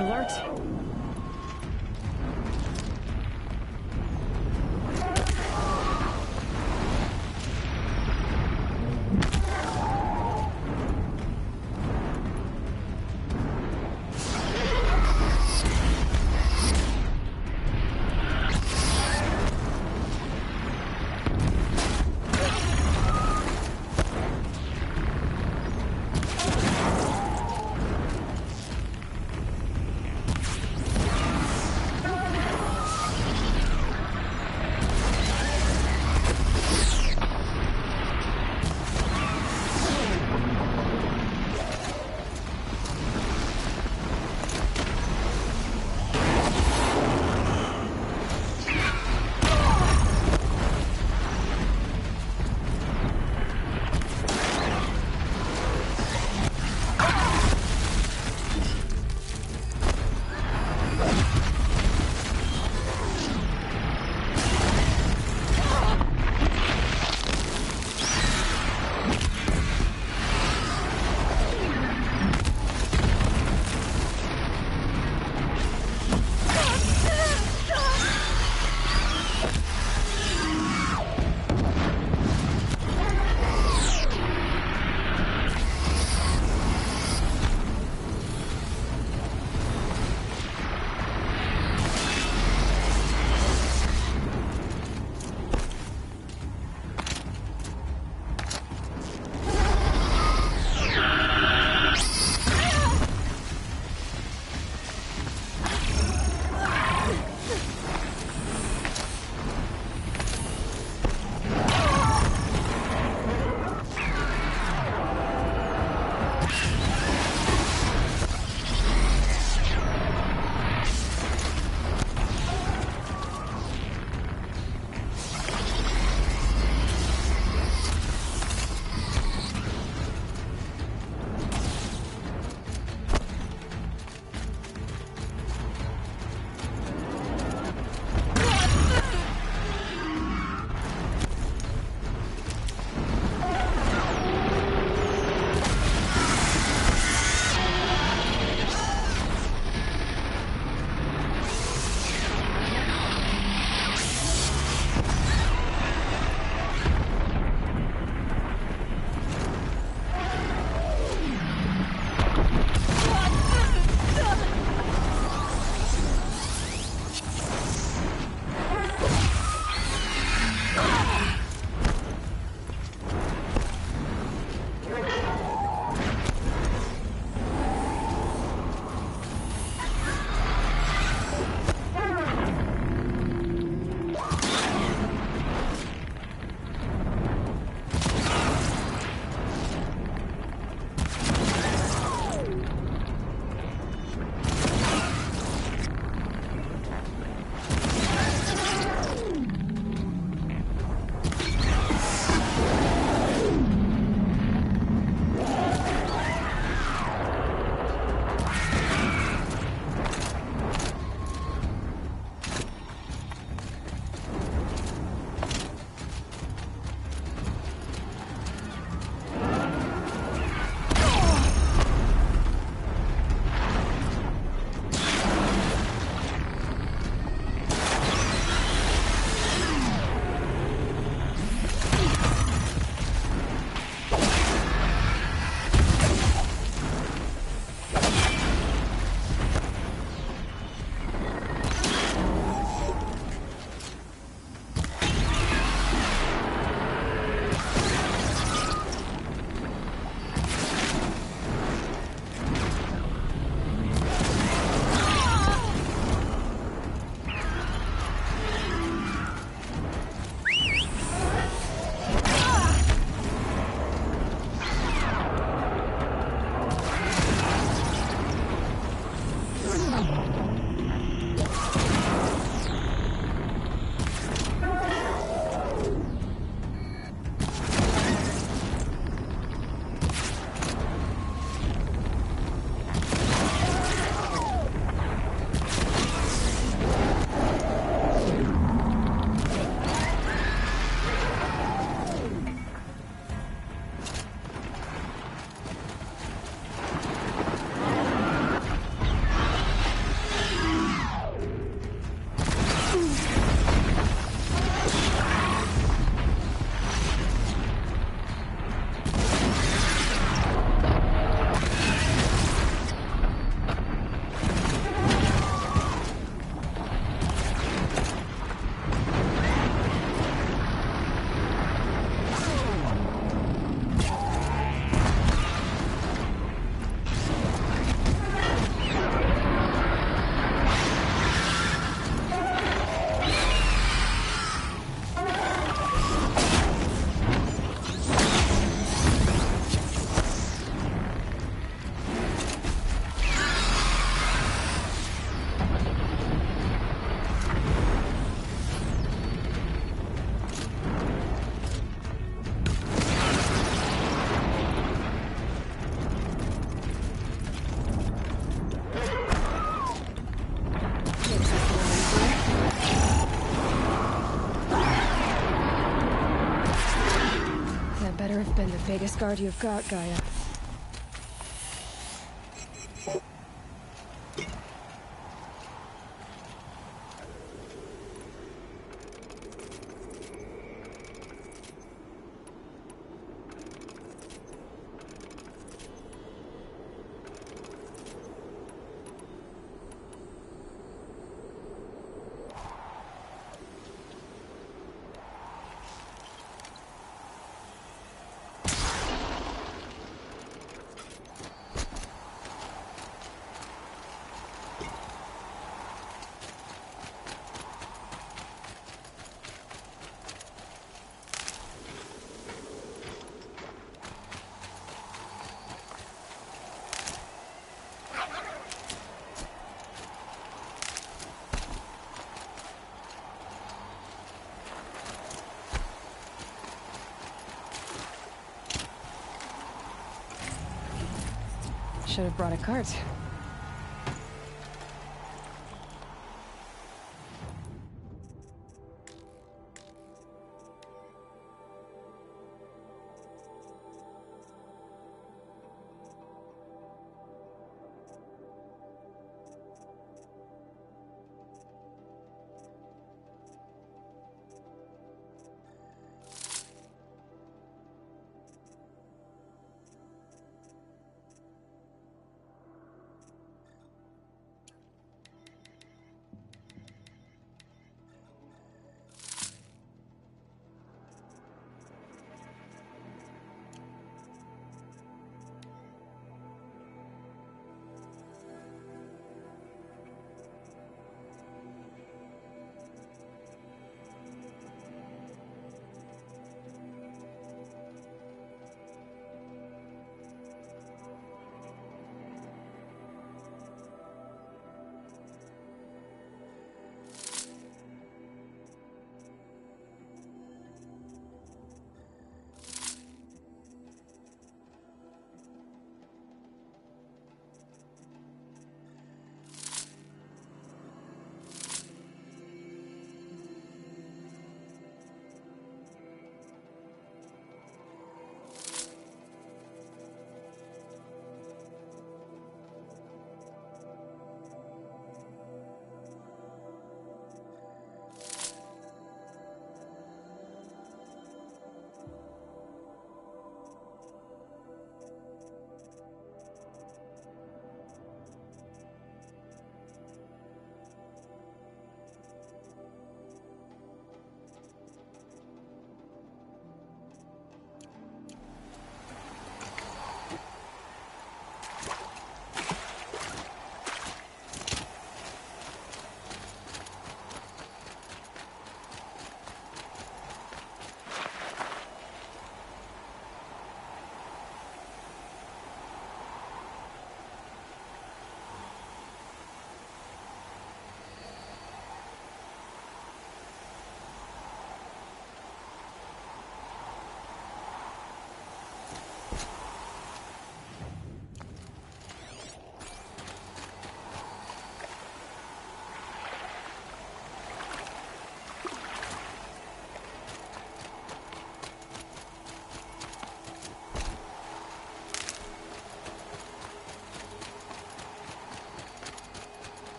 alert. Biggest guard you've got, Gaia. Should have brought a cart.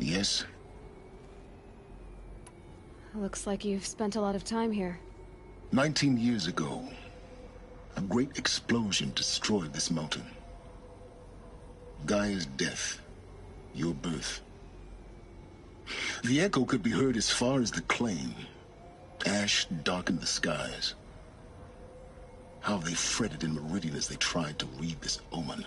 Yes? Looks like you've spent a lot of time here. 19 years ago, a great explosion destroyed this mountain. Gaia's death, your birth. The echo could be heard as far as the claim. Ash darkened the skies. How they fretted in Meridian as they tried to read this omen.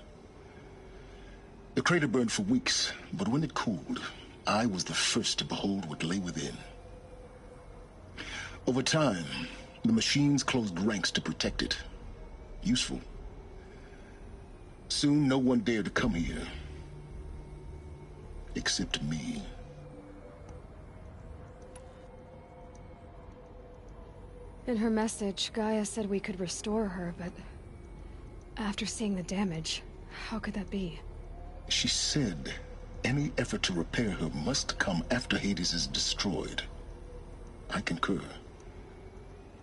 The crater burned for weeks, but when it cooled, I was the first to behold what lay within. Over time, the machines closed ranks to protect it. Useful. Soon, no one dared to come here. Except me. In her message, Gaia said we could restore her, but after seeing the damage, how could that be? She said any effort to repair her must come after Hades is destroyed. I concur.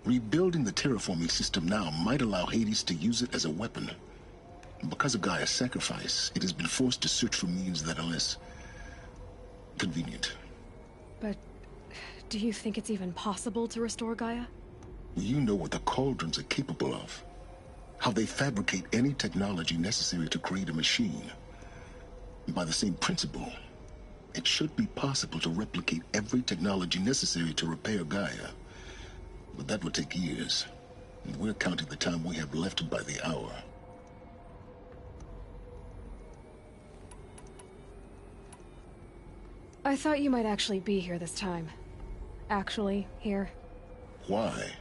Rebuilding the terraforming system now might allow Hades to use it as a weapon. Because of Gaia's sacrifice, it has been forced to search for means that are less convenient. But do you think it's even possible to restore Gaia? You know what the Cauldrons are capable of. How they fabricate any technology necessary to create a machine. By the same principle, it should be possible to replicate every technology necessary to repair Gaia. But that would take years, and we're counting the time we have left by the hour. I thought you might actually be here this time. Actually, here. Why?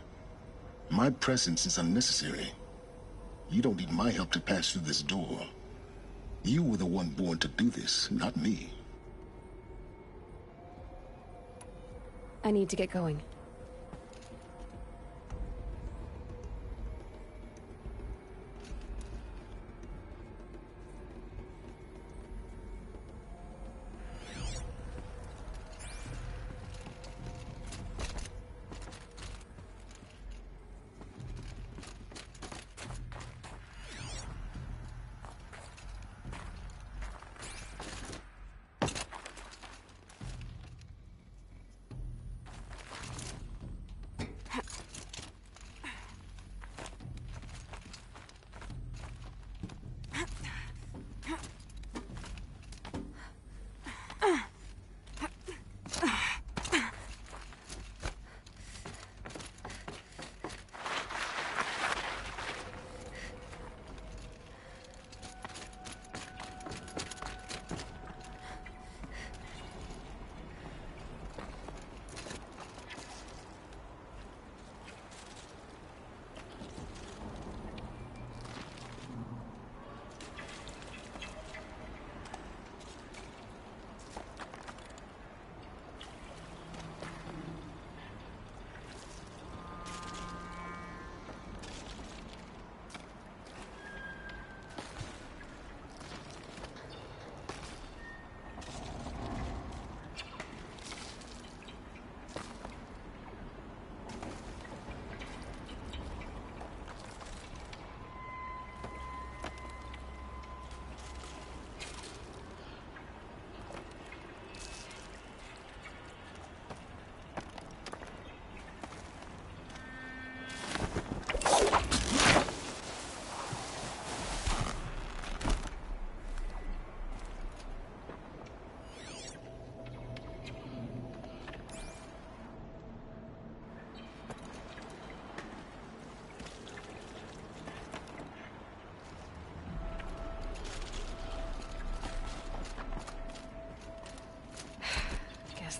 My presence is unnecessary. You don't need my help to pass through this door. You were the one born to do this, not me. I need to get going.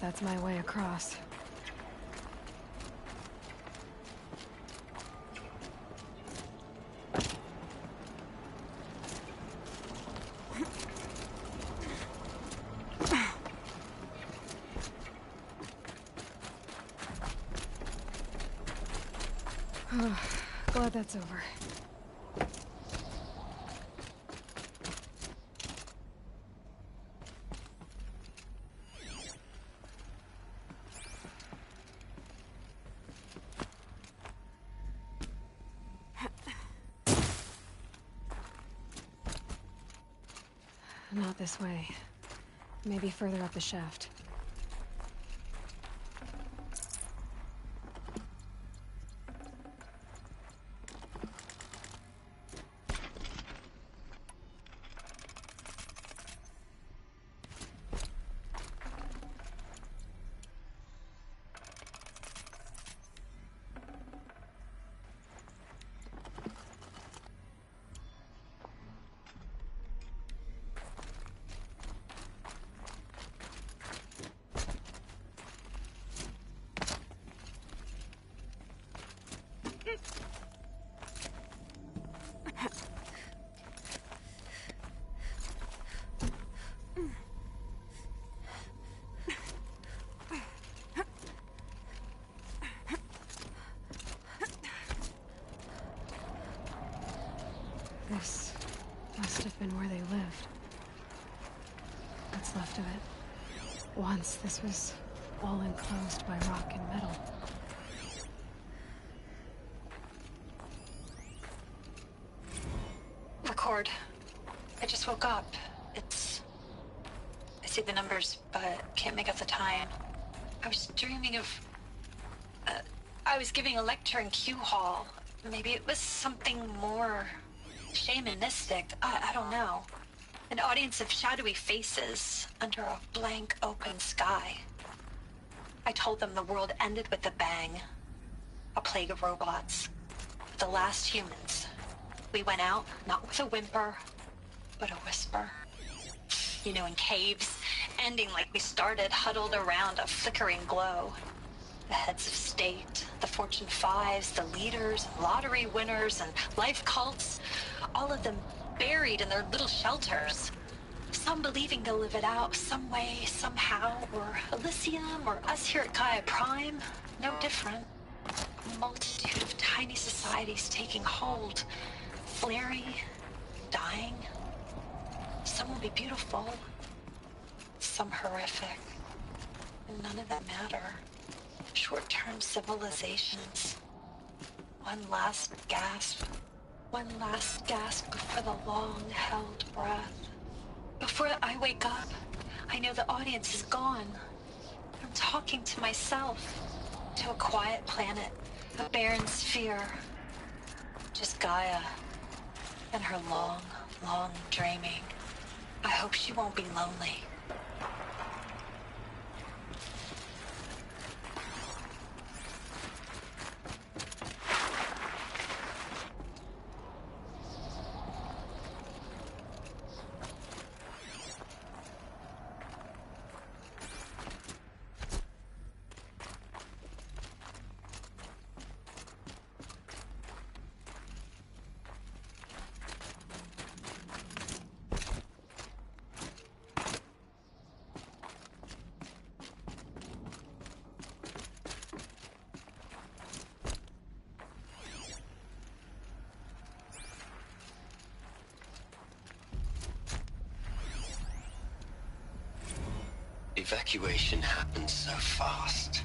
That's my way across. Glad that's over. Not this way. Maybe further up the shaft. This must have been where they lived. What's left of it. Once, this was all enclosed by rock and metal. Record. I just woke up. I see the numbers, but can't make out the time. I was dreaming of... I was giving a lecture in Q Hall. Maybe it was something more... shamanistic. I don't know. An audience of shadowy faces under a blank open sky. I told them the world ended with a bang. A plague of robots. The last humans. We went out, not with a whimper, but a whisper. You know, in caves, ending like we started, huddled around a flickering glow. The heads of state, the Fortune 5s, the leaders, lottery winners, and life cults, all of them buried in their little shelters. Some believing they'll live it out some way, somehow, or Elysium, or us here at Gaia Prime, no different. A multitude of tiny societies taking hold, flaring, dying. Some will be beautiful, some horrific, and none of them matter. Short-term civilizations. One last gasp. One last gasp before the long-held breath. Before I wake up, I know the audience is gone. I'm talking to myself. To a quiet planet. A barren sphere. Just Gaia. And her long, long dreaming. I hope she won't be lonely. Evacuation happened so fast.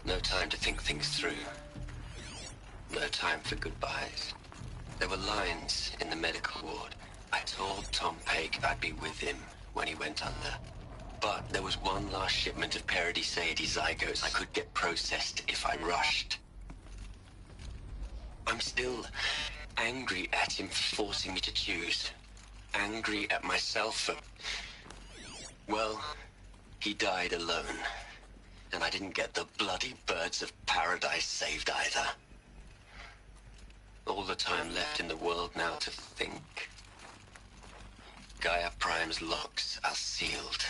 No time to think things through. No time for goodbyes. There were lines in the medical ward. I told Tom Pake I'd be with him when he went under. But there was one last shipment of Paradiseidae zygotes I could get processed if I rushed. I'm still angry at him for forcing me to choose. Angry at myself for... well... he died alone, and I didn't get the bloody birds of paradise saved either. All the time left in the world now to think. Gaia Prime's locks are sealed.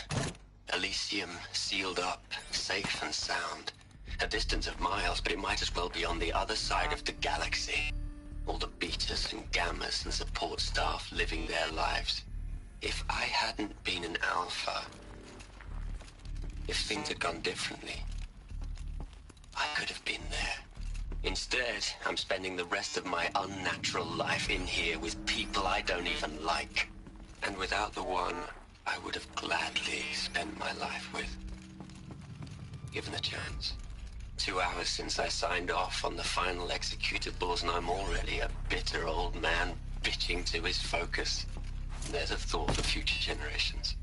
Elysium sealed up, safe and sound. A distance of miles, but it might as well be on the other side of the galaxy. All the betas and gammas and support staff living their lives. If I hadn't been an alpha... if things had gone differently, I could have been there. Instead, I'm spending the rest of my unnatural life in here with people I don't even like. And without the one I would have gladly spent my life with. Given a chance. 2 hours since I signed off on the final executables, and I'm already a bitter old man bitching to his focus. There's a thought for future generations.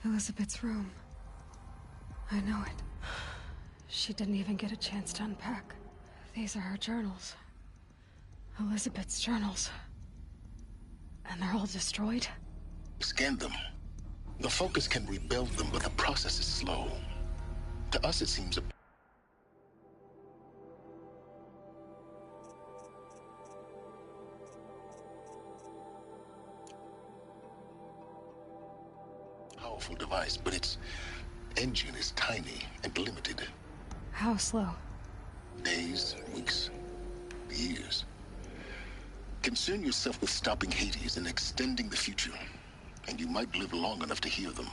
Elizabeth's room. I know it. She didn't even get a chance to unpack. These are her journals. Elizabeth's journals. And they're all destroyed? Scan them. The Focus can rebuild them, but the process is slow. To us, it seems a powerful device, but its engine is tiny and limited. How slow? Days, weeks, years. Concern yourself with stopping Hades and extending the future, and you might live long enough to hear them.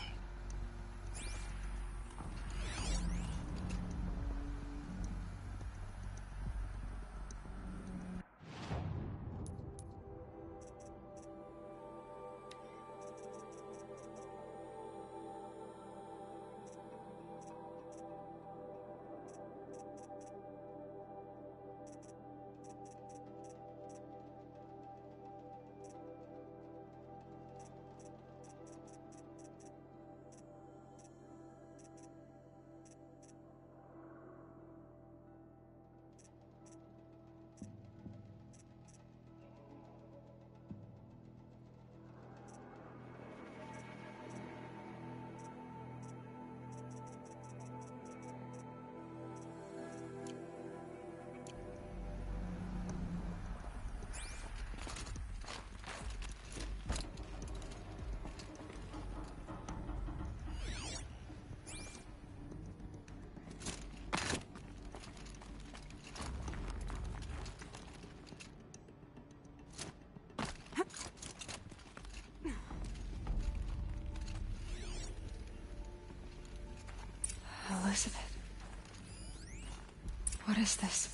Elizabeth. What is this?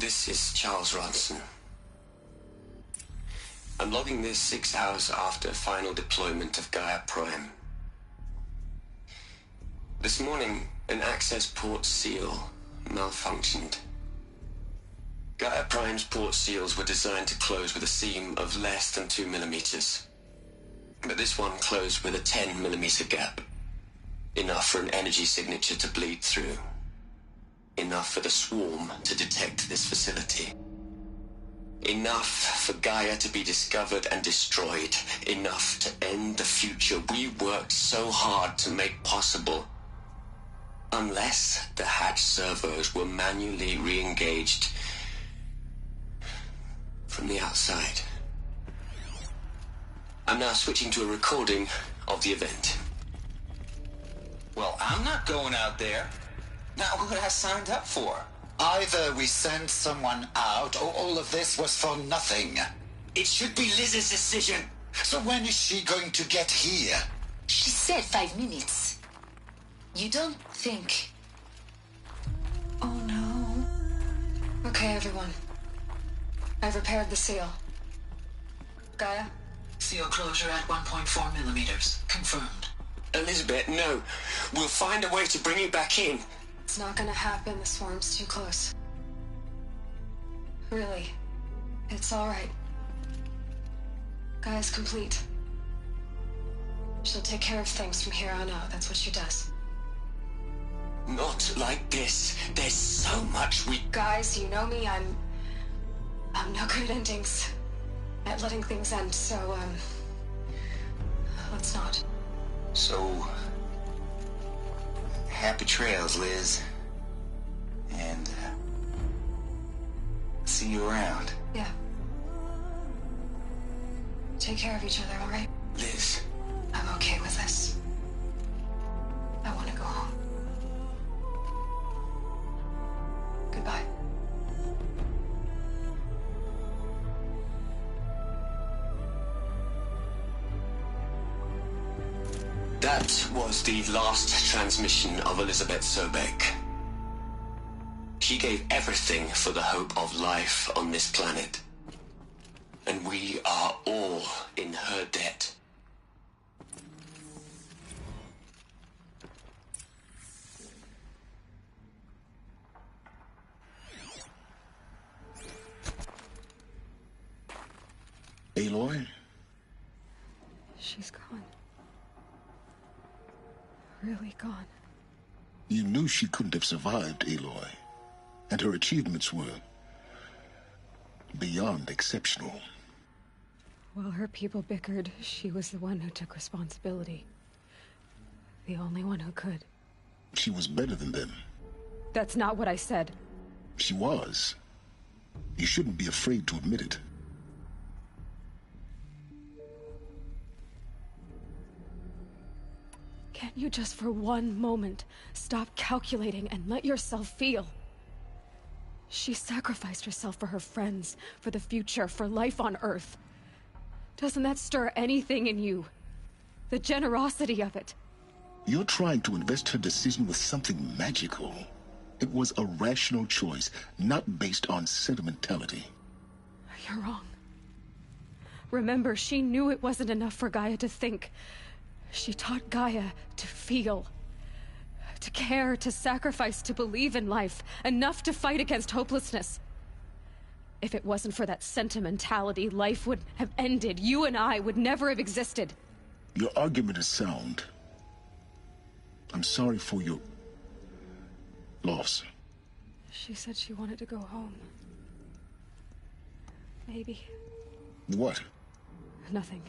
This is Charles Ronson. I'm logging this 6 hours after final deployment of Gaia Prime. This morning, an access port seal malfunctioned. Gaia Prime's port seals were designed to close with a seam of less than 2 millimeters. But this one closed with a 10 millimeter gap. Enough for an energy signature to bleed through. Enough for the swarm to detect this facility. Enough for Gaia to be discovered and destroyed. Enough to end the future we worked so hard to make possible. Unless the hatch servos were manually re-engaged from the outside. I'm now switching to a recording of the event. Well, I'm not going out there. Not what I signed up for. Either we send someone out, or all of this was for nothing. It should be Liz's decision. So when is she going to get here? She said 5 minutes. You don't think... Oh no. Okay, everyone. I've repaired the seal. Gaia? Seal closure at 1.4 millimeters. Confirmed. Elizabeth, no. We'll find a way to bring you back in. It's not gonna happen. The swarm's too close. Really. It's alright. Gaia's complete. She'll take care of things from here on out. That's what she does. Not like this. There's so much we... Guys, you know me. I'm no good at endings. At letting things end, so, let's not. So... happy trails, Liz. And... see you around. Yeah. Take care of each other, alright? Liz. I'm okay with this. I want to go home. Goodbye. That was the last transmission of Elizabeth Sobek. She gave everything for the hope of life on this planet. And we are all in her debt. Aloy? She's gone. Really gone. You knew she couldn't have survived, Aloy. And her achievements were... beyond exceptional. While her people bickered, she was the one who took responsibility. The only one who could. She was better than them. That's not what I said. She was. You shouldn't be afraid to admit it. Can't you just for one moment stop calculating and let yourself feel? She sacrificed herself for her friends, for the future, for life on Earth. Doesn't that stir anything in you? The generosity of it. You're trying to invest her decision with something magical. It was a rational choice, not based on sentimentality. You're wrong. Remember, she knew it wasn't enough for Gaia to think. She taught Gaia to feel. To care, to sacrifice, to believe in life. Enough to fight against hopelessness. If it wasn't for that sentimentality, life would have ended. You and I would never have existed. Your argument is sound. I'm sorry for your... loss. She said she wanted to go home. Maybe. What? Nothing.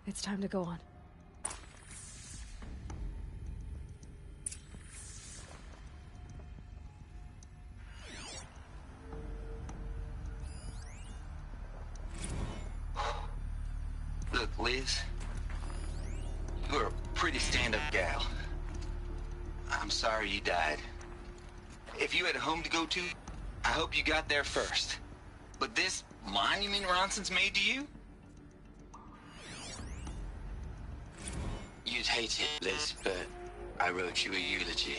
It's time to go on. Look, Liz. You're a pretty stand-up gal. I'm sorry you died. If you had a home to go to, I hope you got there first. But this monument Ronson's made to you? You'd hate it, Liz, but I wrote you a eulogy.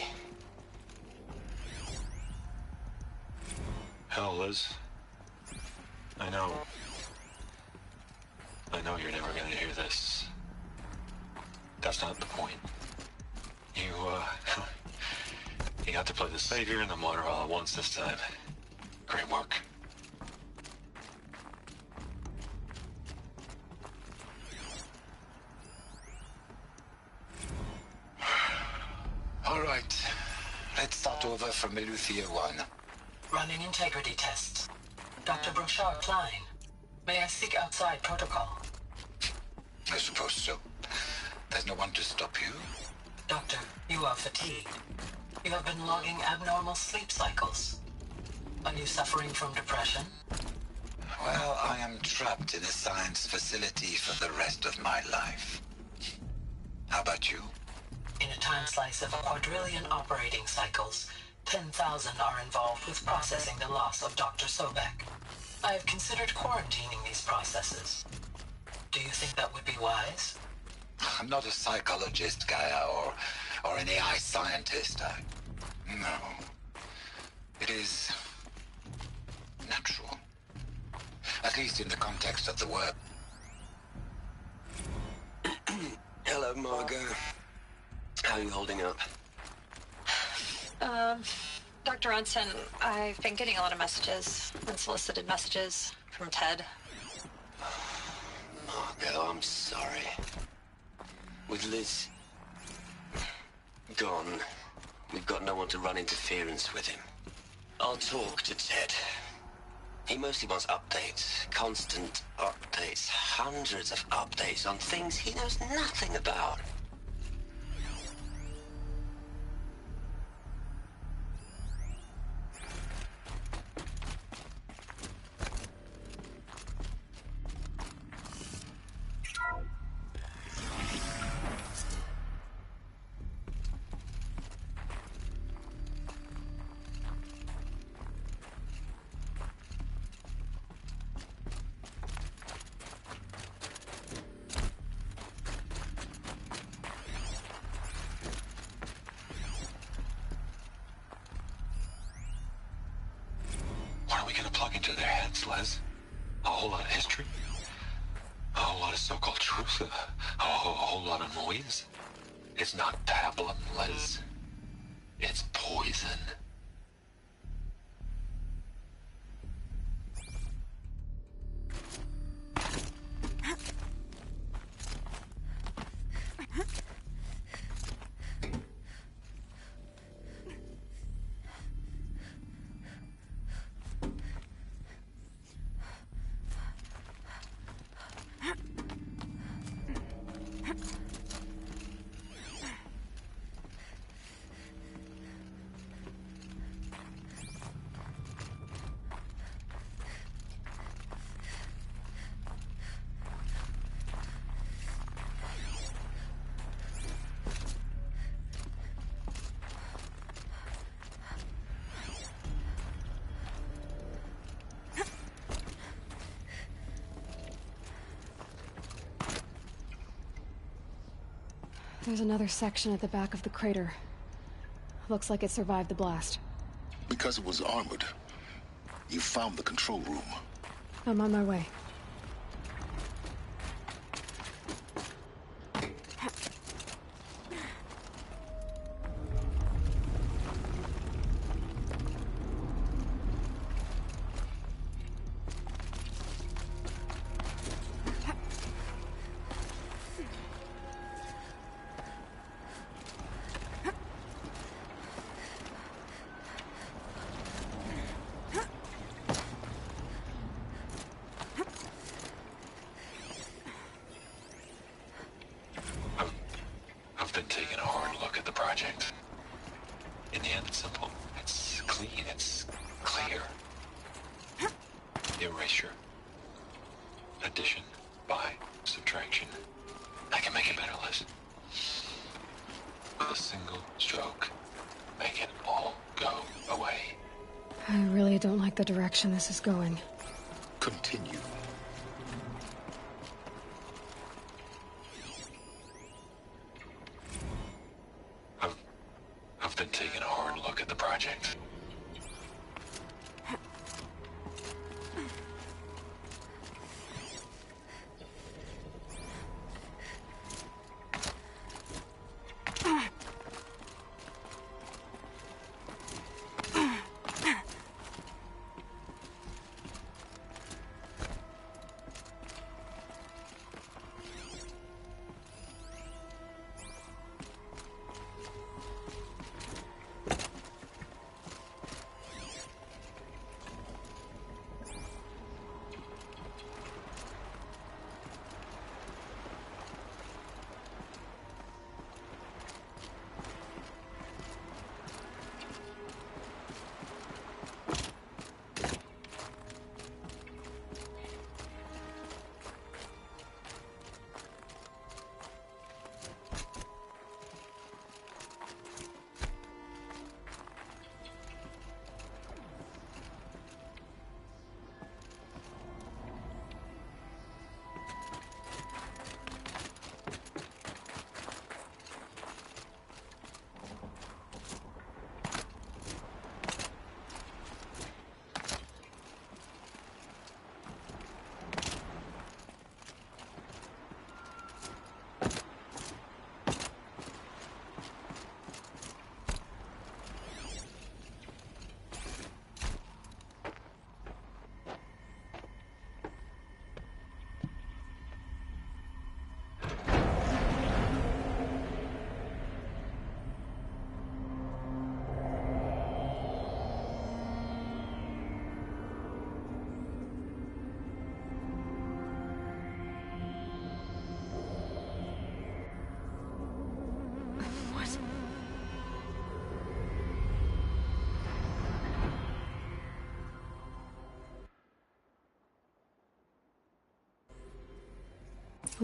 Hell, Liz. I know you're never gonna hear this. That's not the point. You got to play the savior and the martyr all at once this time. Great work. All right. Let's start over from Eleuthia 1. Running integrity tests. Dr. Brochard Klein. May I speak outside protocol? I suppose so. There's no one to stop you. Doctor, you are fatigued. You have been logging abnormal sleep cycles. Are you suffering from depression? Well, I am trapped in a science facility for the rest of my life. How about you? In a time slice of a quadrillion operating cycles, 10,000 are involved with processing the loss of Dr. Sobek. I have considered quarantining these processes. Do you think that would be wise? I'm not a psychologist, Gaia, or an AI scientist. No. It is natural. At least in the context of the work. Hello, Margot. How are you holding up? Dr. Ronson, I've been getting a lot of messages, unsolicited messages from Ted. Margot, I'm sorry. With Liz gone, we've got no one to run interference with him. I'll talk to Ted. He mostly wants updates, constant updates, hundreds of updates on things he knows nothing about. Into their heads, Les. A whole lot of history. A whole lot of so-called truth. A whole lot of noise. It's not tablet, Les. It's poison. There's another section at the back of the crater. Looks like it survived the blast. Because it was armored, you found the control room. I'm on my way. I've been taking a hard look at the project. In the end, it's simple. It's clean. It's clear. Erasure. Addition. By. Subtraction. I can make it better, Liz. With a single stroke. Make it all go away. I really don't like the direction this is going. Continue. I've been taking a hard look at the project.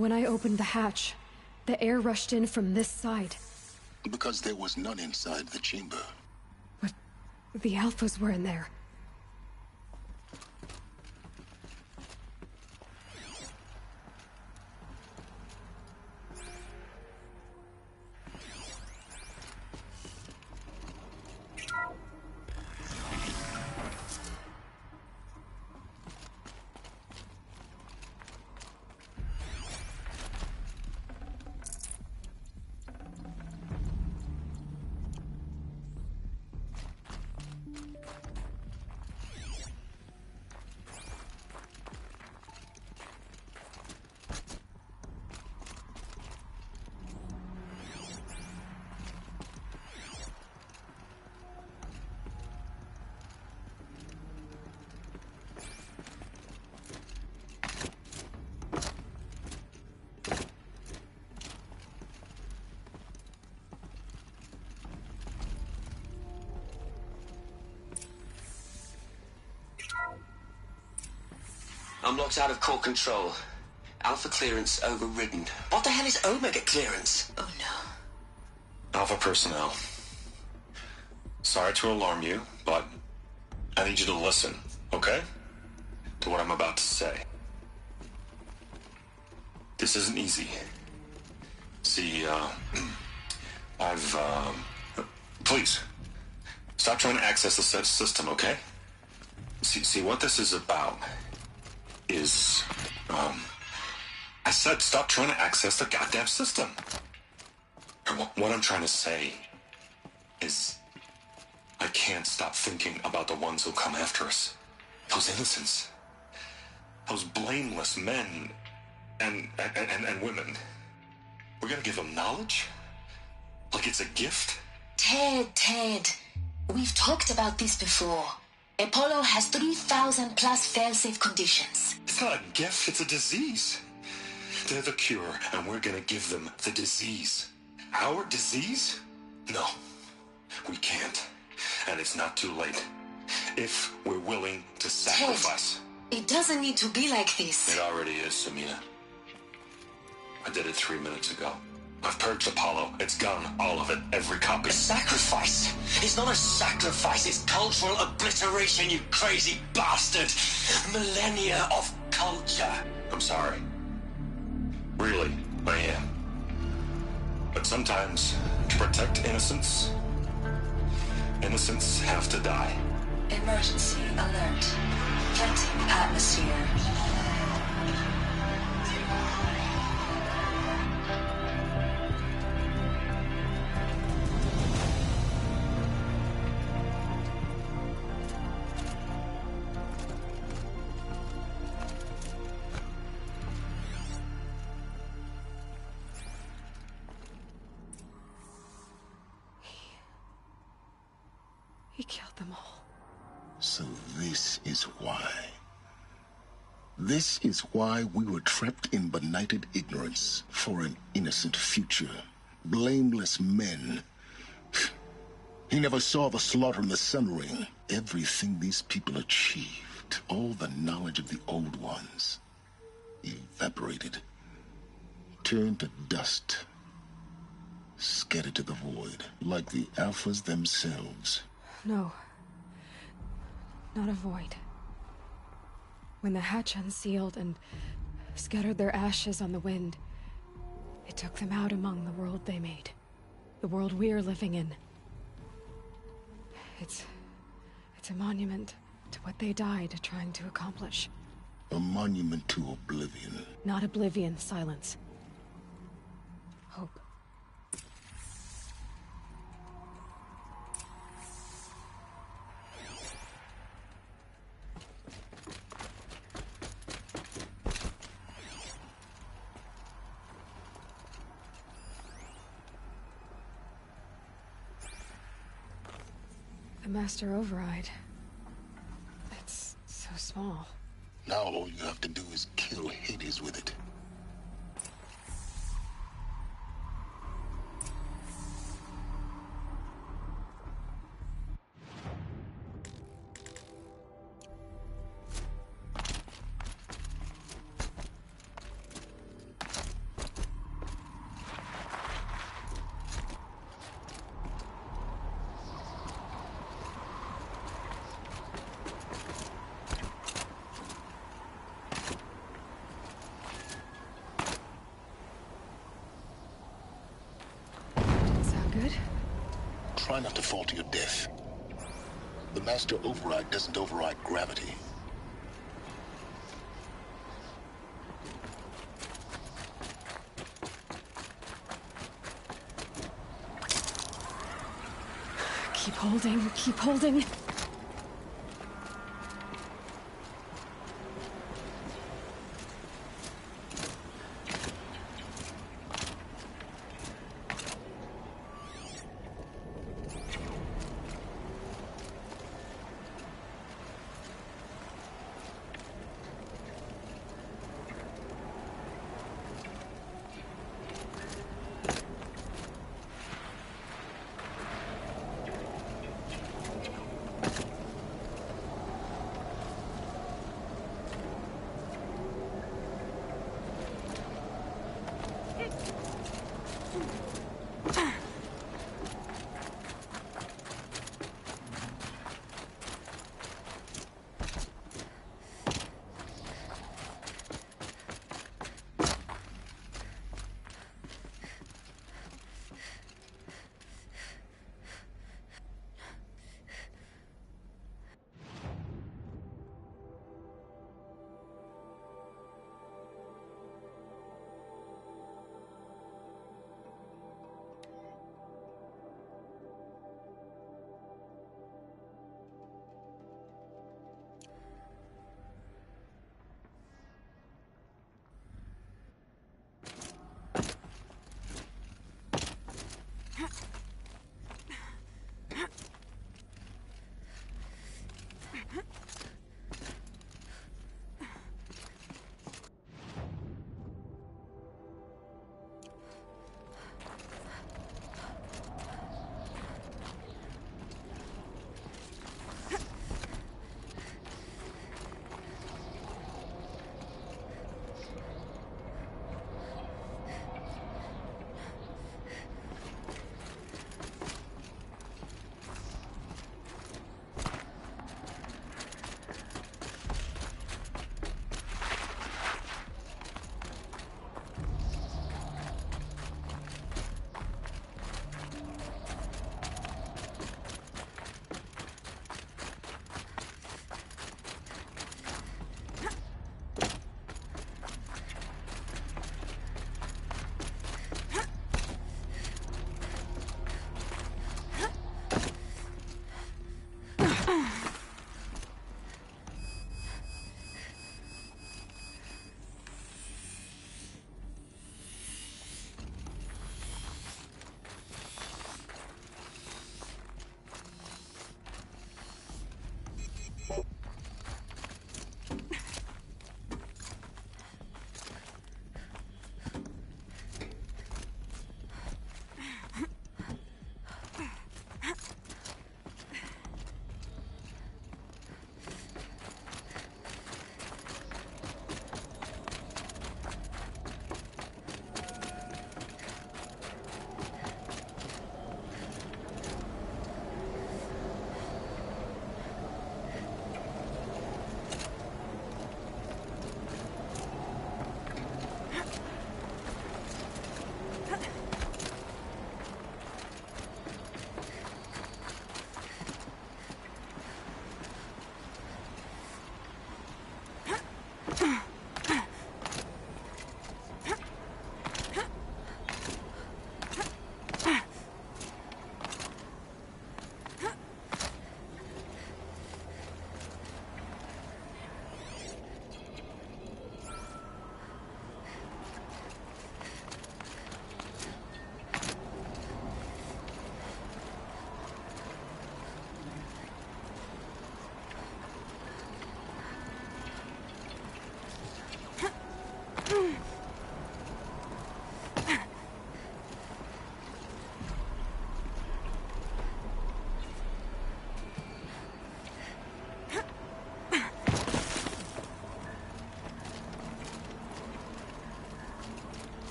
When I opened the hatch, the air rushed in from this side. Because there was none inside the chamber. But the Alphas were in there. I'm locked out of core control. Alpha clearance overridden. What the hell is Omega clearance? Oh no. Alpha personnel. Sorry to alarm you, but I need you to listen, okay? To what I'm about to say. This isn't easy. See, please, stop trying to access the system, okay? See, what this is about is, I said stop trying to access the goddamn system. What I'm trying to say is I can't stop thinking about the ones who come after us. Those innocents. Those blameless men and women. We're gonna give them knowledge? Like it's a gift? Ted. We've talked about this before. Apollo has 3,000 plus fail-safe conditions. It's not a gift, it's a disease. They're the cure, and we're gonna give them the disease. Our disease? No, we can't. And it's not too late. If we're willing to sacrifice. Ted, it doesn't need to be like this. It already is, Samina. I did it 3 minutes ago. I've purged Apollo. It's gone. All of it. Every copy. A sacrifice? It's not a sacrifice. It's cultural obliteration, you crazy bastard. Millennia of culture. I'm sorry. Really, I am. But sometimes, to protect innocence, innocents have to die. Emergency alert. Venting atmosphere. He killed them all. So this is why. This is why we were trapped in benighted ignorance for an innocent future. Blameless men. He never saw the slaughter in the Sun Ring. Everything these people achieved, all the knowledge of the old ones, evaporated, turned to dust, scattered to the void, like the Alphas themselves. No. Not a void. When the hatch unsealed and scattered their ashes on the wind, it took them out among the world they made. The world we're living in. It's a monument to what they died trying to accomplish. A monument to oblivion. Not oblivion, silence. Hope. The Master Override. It's so small. Now all you have to do is kill Hades with it. Try not to fall to your death. The Master Override doesn't override gravity. Keep holding, keep holding.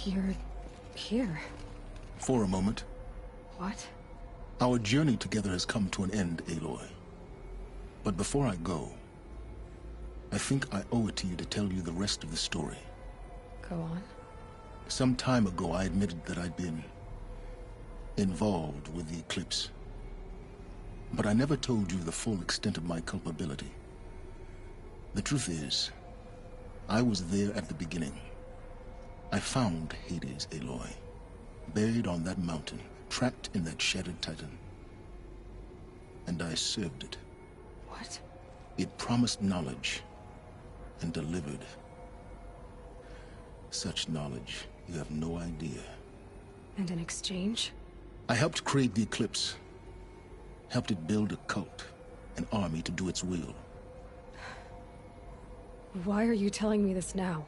You're here. For a moment. What? Our journey together has come to an end, Aloy. But before I go, I think I owe it to you to tell you the rest of the story. Go on. Some time ago, I admitted that I'd been involved with the Eclipse. But I never told you the full extent of my culpability. The truth is, I was there at the beginning. I found Hades, Aloy, buried on that mountain, trapped in that shattered Titan. And I served it. What? It promised knowledge and delivered. Such knowledge, you have no idea. And in exchange? I helped create the Eclipse. Helped it build a cult, an army to do its will. Why are you telling me this now?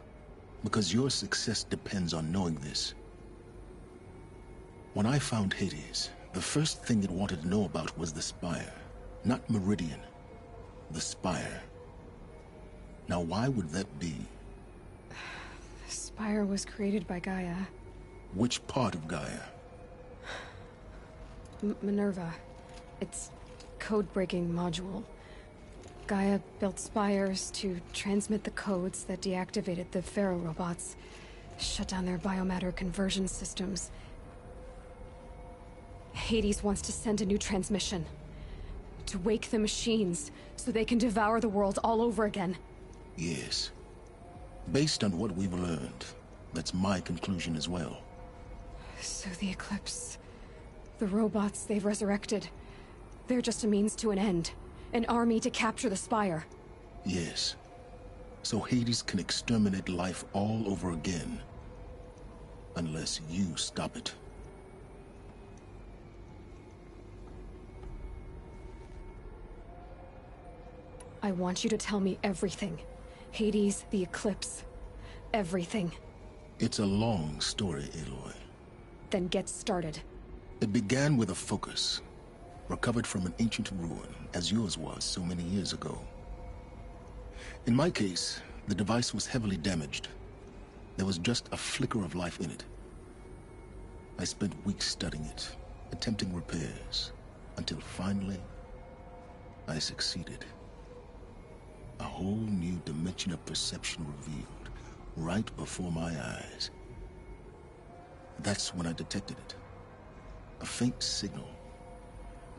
Because your success depends on knowing this. When I found Hades, the first thing it wanted to know about was the Spire. Not Meridian. The Spire. Now why would that be? The Spire was created by Gaia. Which part of Gaia? Minerva. It's code-breaking module. Gaia built spires to transmit the codes that deactivated the Pharaoh robots, shut down their biomatter conversion systems. Hades wants to send a new transmission. To wake the machines, so they can devour the world all over again. Yes. Based on what we've learned, that's my conclusion as well. So the Eclipse... the robots they've resurrected... they're just a means to an end. An army to capture the Spire. Yes. So Hades can exterminate life all over again. Unless you stop it. I want you to tell me everything. Hades, the Eclipse. Everything. It's a long story, Aloy. Then get started. It began with a focus. Recovered from an ancient ruin, as yours was so many years ago. In my case, the device was heavily damaged. There was just a flicker of life in it. I spent weeks studying it, attempting repairs, until finally, I succeeded. A whole new dimension of perception revealed, right before my eyes. That's when I detected it. A faint signal.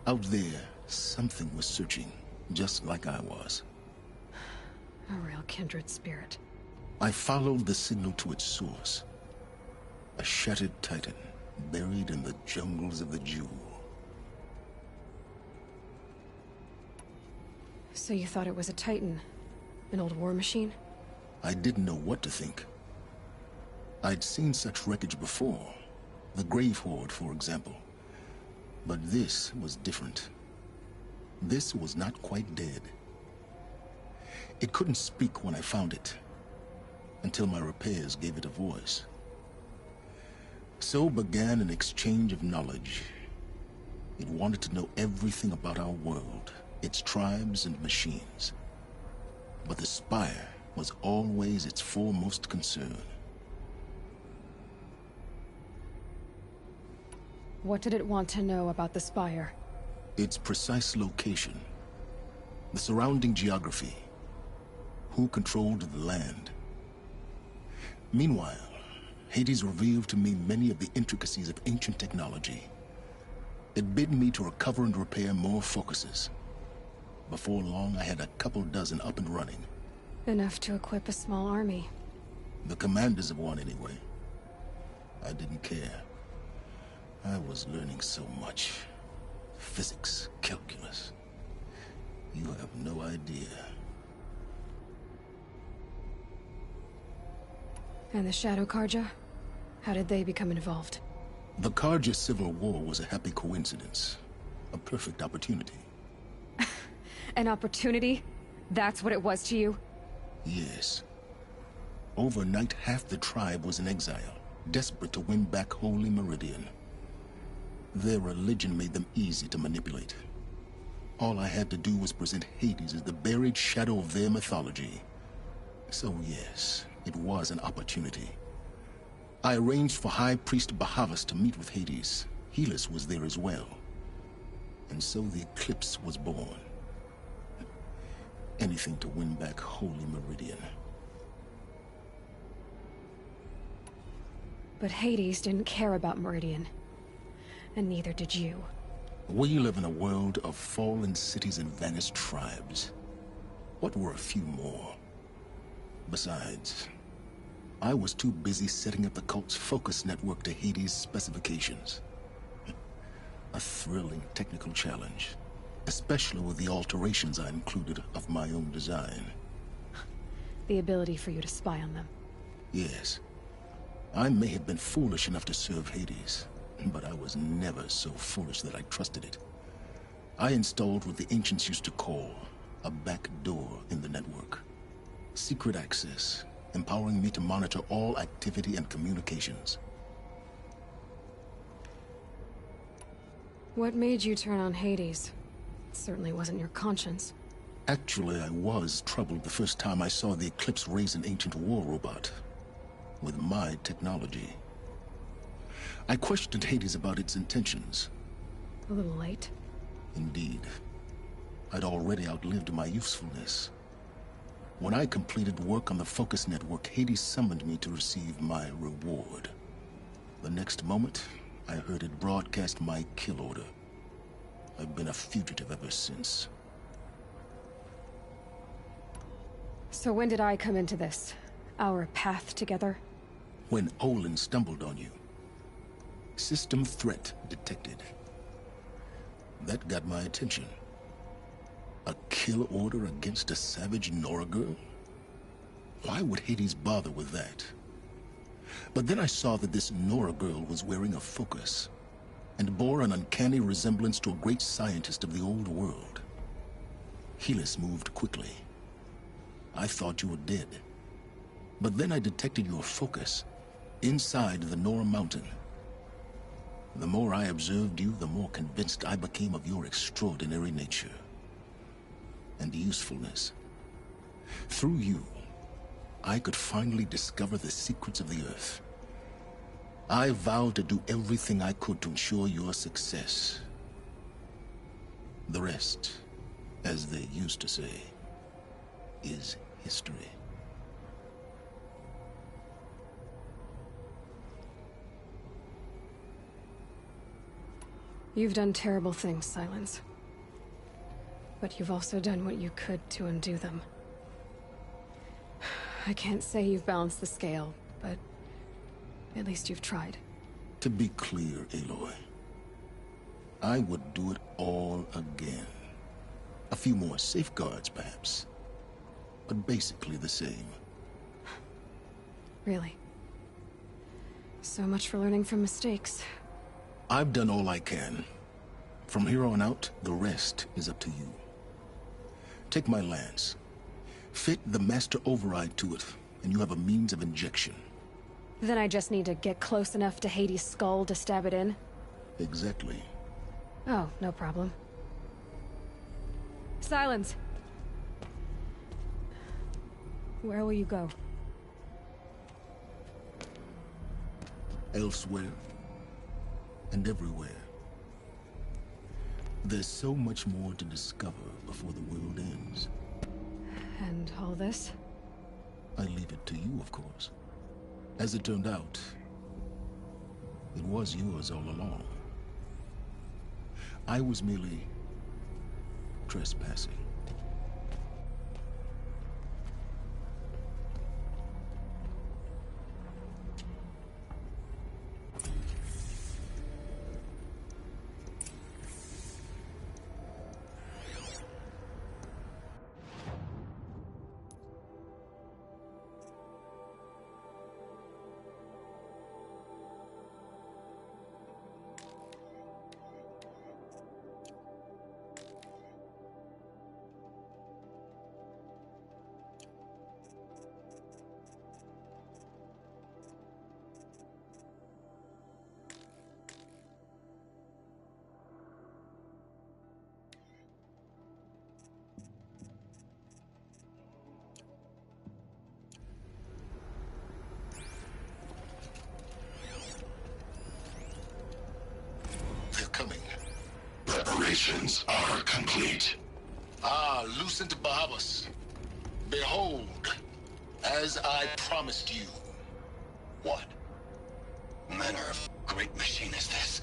Out there, something was searching, just like I was. A real kindred spirit. I followed the signal to its source. A shattered Titan, buried in the jungles of the Jewel. So you thought it was a Titan? An old war machine? I didn't know what to think. I'd seen such wreckage before. The Grave Horde, for example. But this was different. This was not quite dead. It couldn't speak when I found it, until my repairs gave it a voice. So began an exchange of knowledge. It wanted to know everything about our world, its tribes and machines. But the Spire was always its foremost concern. What did it want to know about the Spire? Its precise location. The surrounding geography. Who controlled the land. Meanwhile, Hades revealed to me many of the intricacies of ancient technology. It bid me to recover and repair more focuses. Before long, I had a couple dozen up and running. Enough to equip a small army. The commanders of one, anyway. I didn't care. I was learning so much. Physics, calculus. You have no idea. And the Shadow Carja? How did they become involved? The Carja civil war was a happy coincidence. A perfect opportunity. An opportunity? That's what it was to you? Yes. Overnight, half the tribe was in exile, desperate to win back Holy Meridian. Their religion made them easy to manipulate. All I had to do was present Hades as the buried shadow of their mythology. So yes, it was an opportunity. I arranged for High Priest Bahavas to meet with Hades. Helis was there as well. And so the Eclipse was born. Anything to win back Holy Meridian. But Hades didn't care about Meridian. And neither did you. We live in a world of fallen cities and vanished tribes. What were a few more? Besides, I was too busy setting up the cult's focus network to Hades' specifications. A thrilling technical challenge, especially with the alterations I included of my own design. The ability for you to spy on them. Yes. I may have been foolish enough to serve Hades, but I was never so foolish that I trusted it. I installed what the ancients used to call a back door in the network. Secret access, empowering me to monitor all activity and communications. What made you turn on Hades? It certainly wasn't your conscience. Actually, I was troubled the first time I saw the Eclipse raise an ancient war robot. With my technology. I questioned Hades about its intentions. A little late. Indeed. I'd already outlived my usefulness. When I completed work on the Focus Network, Hades summoned me to receive my reward. The next moment, I heard it broadcast my kill order. I've been a fugitive ever since. So when did I come into this? Our path together? When Olin stumbled on you. System threat detected. That got my attention. A kill order against a savage Nora girl? Why would Hades bother with that? But then I saw that this Nora girl was wearing a focus, and bore an uncanny resemblance to a great scientist of the old world. Helis moved quickly. I thought you were dead. But then I detected your focus inside the Nora mountain. The more I observed you, the more convinced I became of your extraordinary nature and usefulness. Through you, I could finally discover the secrets of the Earth. I vowed to do everything I could to ensure your success. The rest, as they used to say, is history. You've done terrible things, Silence. But you've also done what you could to undo them. I can't say you've balanced the scale, but at least you've tried. To be clear, Aloy, I would do it all again. A few more safeguards, perhaps, but basically the same. Really? So much for learning from mistakes. I've done all I can. From here on out, the rest is up to you. Take my lance. Fit the Master Override to it, and you have a means of injection. Then I just need to get close enough to Hades' skull to stab it in? Exactly. Oh, no problem. Silence! Where will you go? Elsewhere. And everywhere. There's so much more to discover before the world ends. And all this? I leave it to you, of course. As it turned out, it was yours all along. I was merely trespassing. preparations are complete. Ah, Lucent Bahavas. Behold, as I promised you. What manner of great machine is this?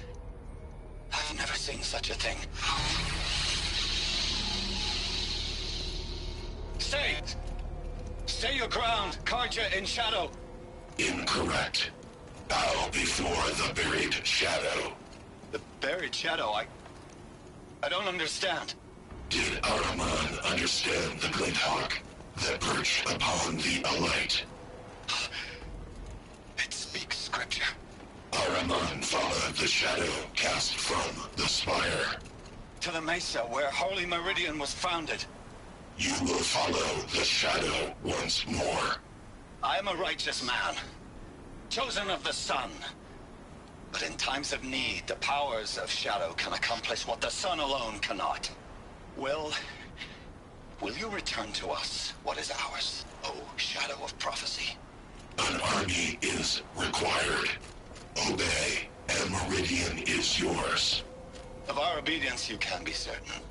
I've never seen such a thing. Stay! Stay your ground, Carja in shadow. Incorrect. Bow before the buried shadow. The buried shadow, I don't understand. Did Araman understand the Glinthawk that perched upon the Alight? It speaks scripture. Araman followed the shadow cast from the spire. To the mesa where Holy Meridian was founded. You will follow the shadow once more. I am a righteous man, chosen of the sun. But in times of need, the powers of shadow can accomplish what the sun alone cannot. Will you return to us what is ours, O Shadow of Prophecy? An army is required. Obey, and Meridian is yours. Of our obedience you can be certain.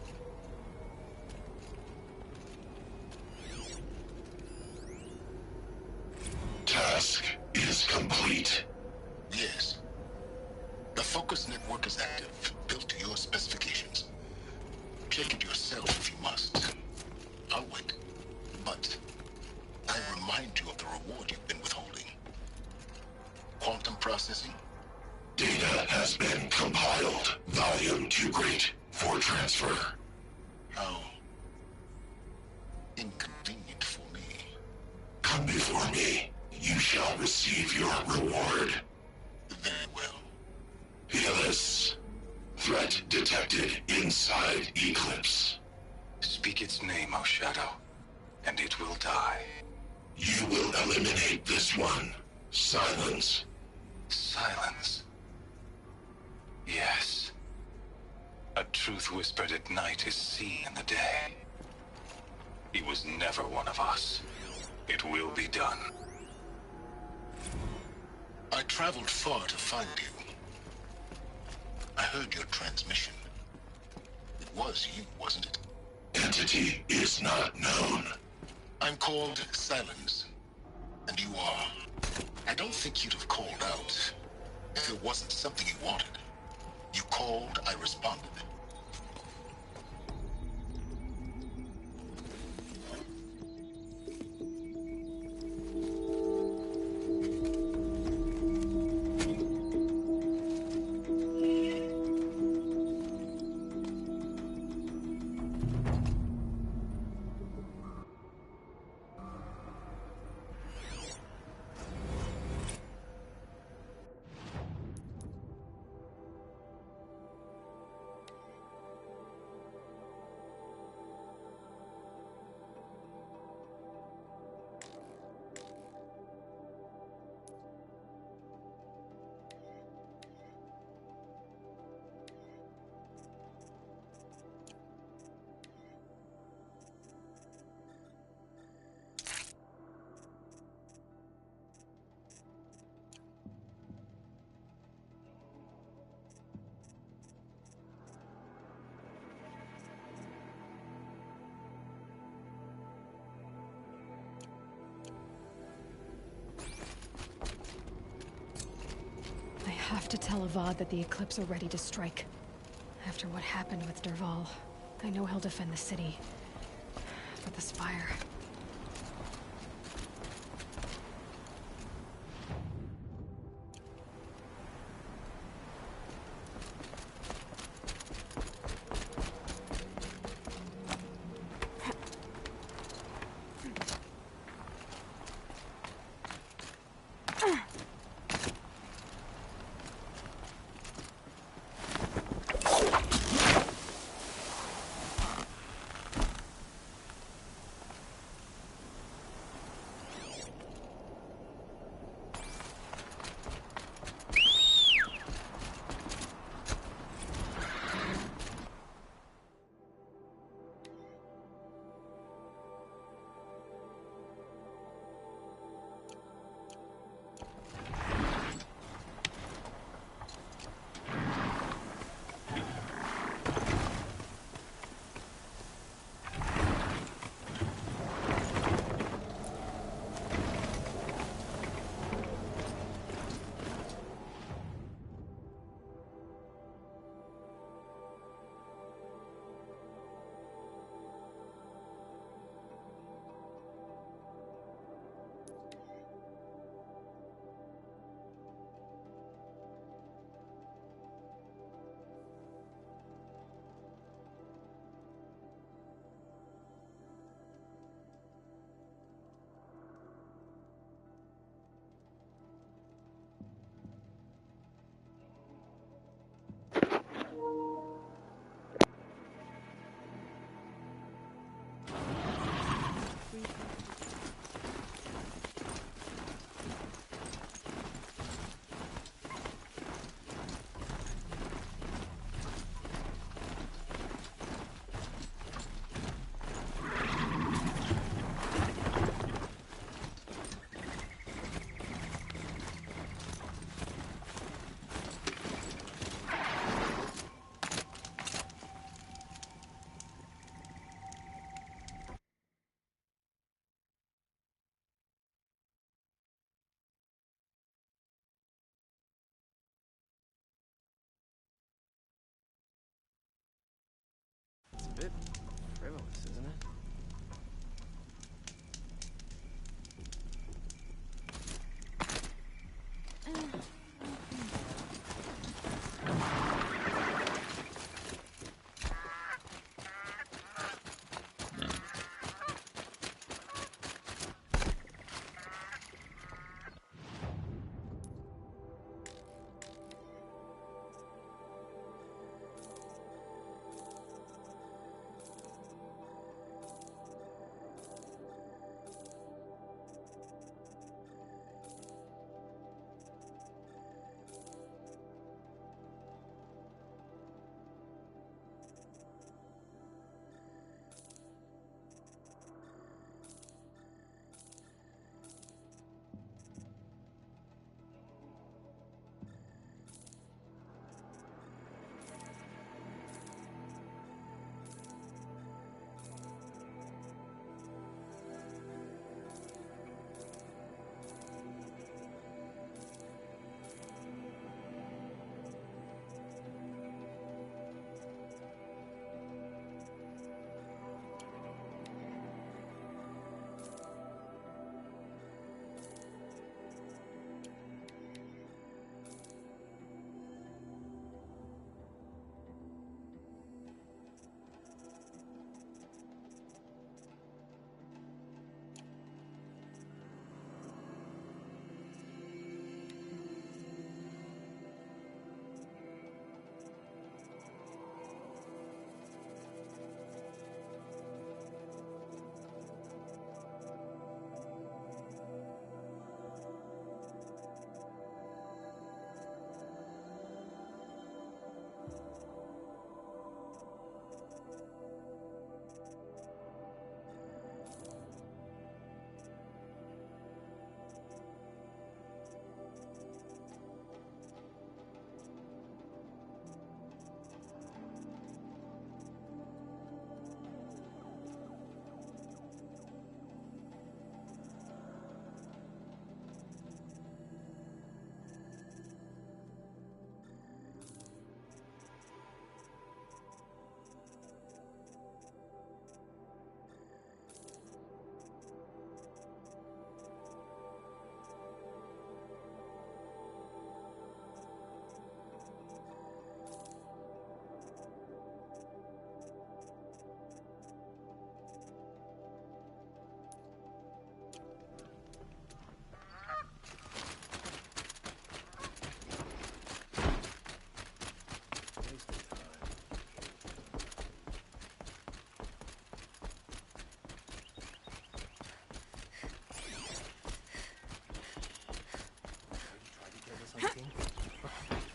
Task is complete. Yes. The Focus network is active, built to your specifications. Check it yourself if you must. I'll wait. But I remind you of the reward you've been withholding. Quantum processing? Data has been compiled. Volume too great for transfer. How inconvenient for me. Come before me. You shall receive your reward. Very well. Helis. Threat detected inside Eclipse. Speak its name, O Shadow, and it will die. You will eliminate this one. Silence. Silence. Yes. A truth whispered at night is seen in the day. He was never one of us. It will be done. I traveled far to find you. I heard your transmission. It was you, wasn't it? Entity is not known. I'm called Silence. And you are. I don't think you'd have called out if it wasn't something you wanted. You called, I responded. I have to tell Avad that the Eclipse are ready to strike. After what happened with Dervahl, I know he'll defend the city. But the Spire... a bit frivolous, isn't it?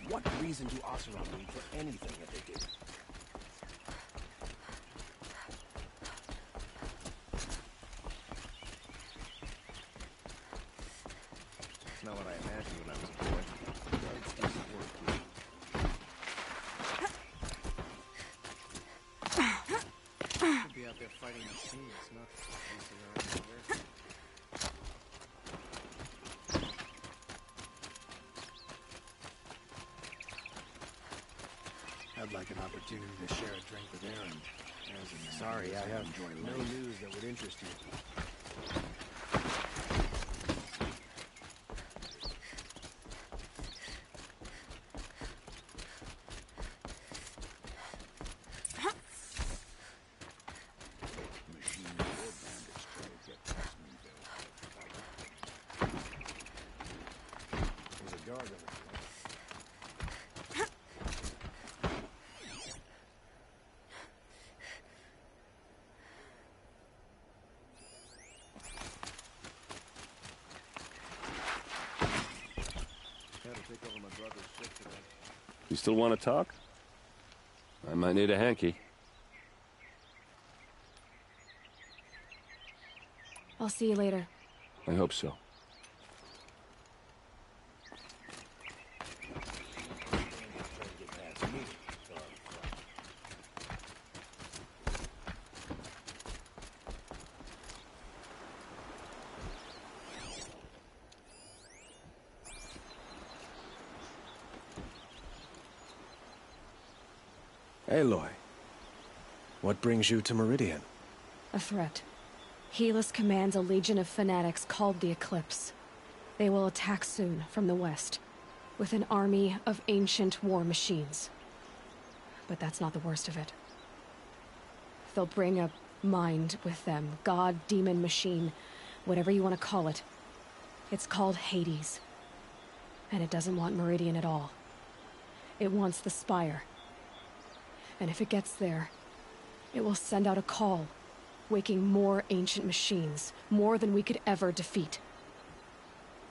What reason do Oseram need for anything that they did? It's not what I imagined when I was a boy. But it's decent work, too. Could be out there fighting machines, not racing around here. I'd like an opportunity to share a drink with Aaron. Sorry, I have no news that would interest you. There's a guard over there. You still want to talk? I might need a hanky. I'll see you later. I hope so. Aloy. What brings you to Meridian? A threat. Helis commands a legion of fanatics called the Eclipse. They will attack soon from the west, with an army of ancient war machines. But that's not the worst of it. They'll bring a mind with them, god, demon, machine, whatever you want to call it. It's called Hades. And it doesn't want Meridian at all. It wants the Spire. And if it gets there, it will send out a call, waking more ancient machines, more than we could ever defeat.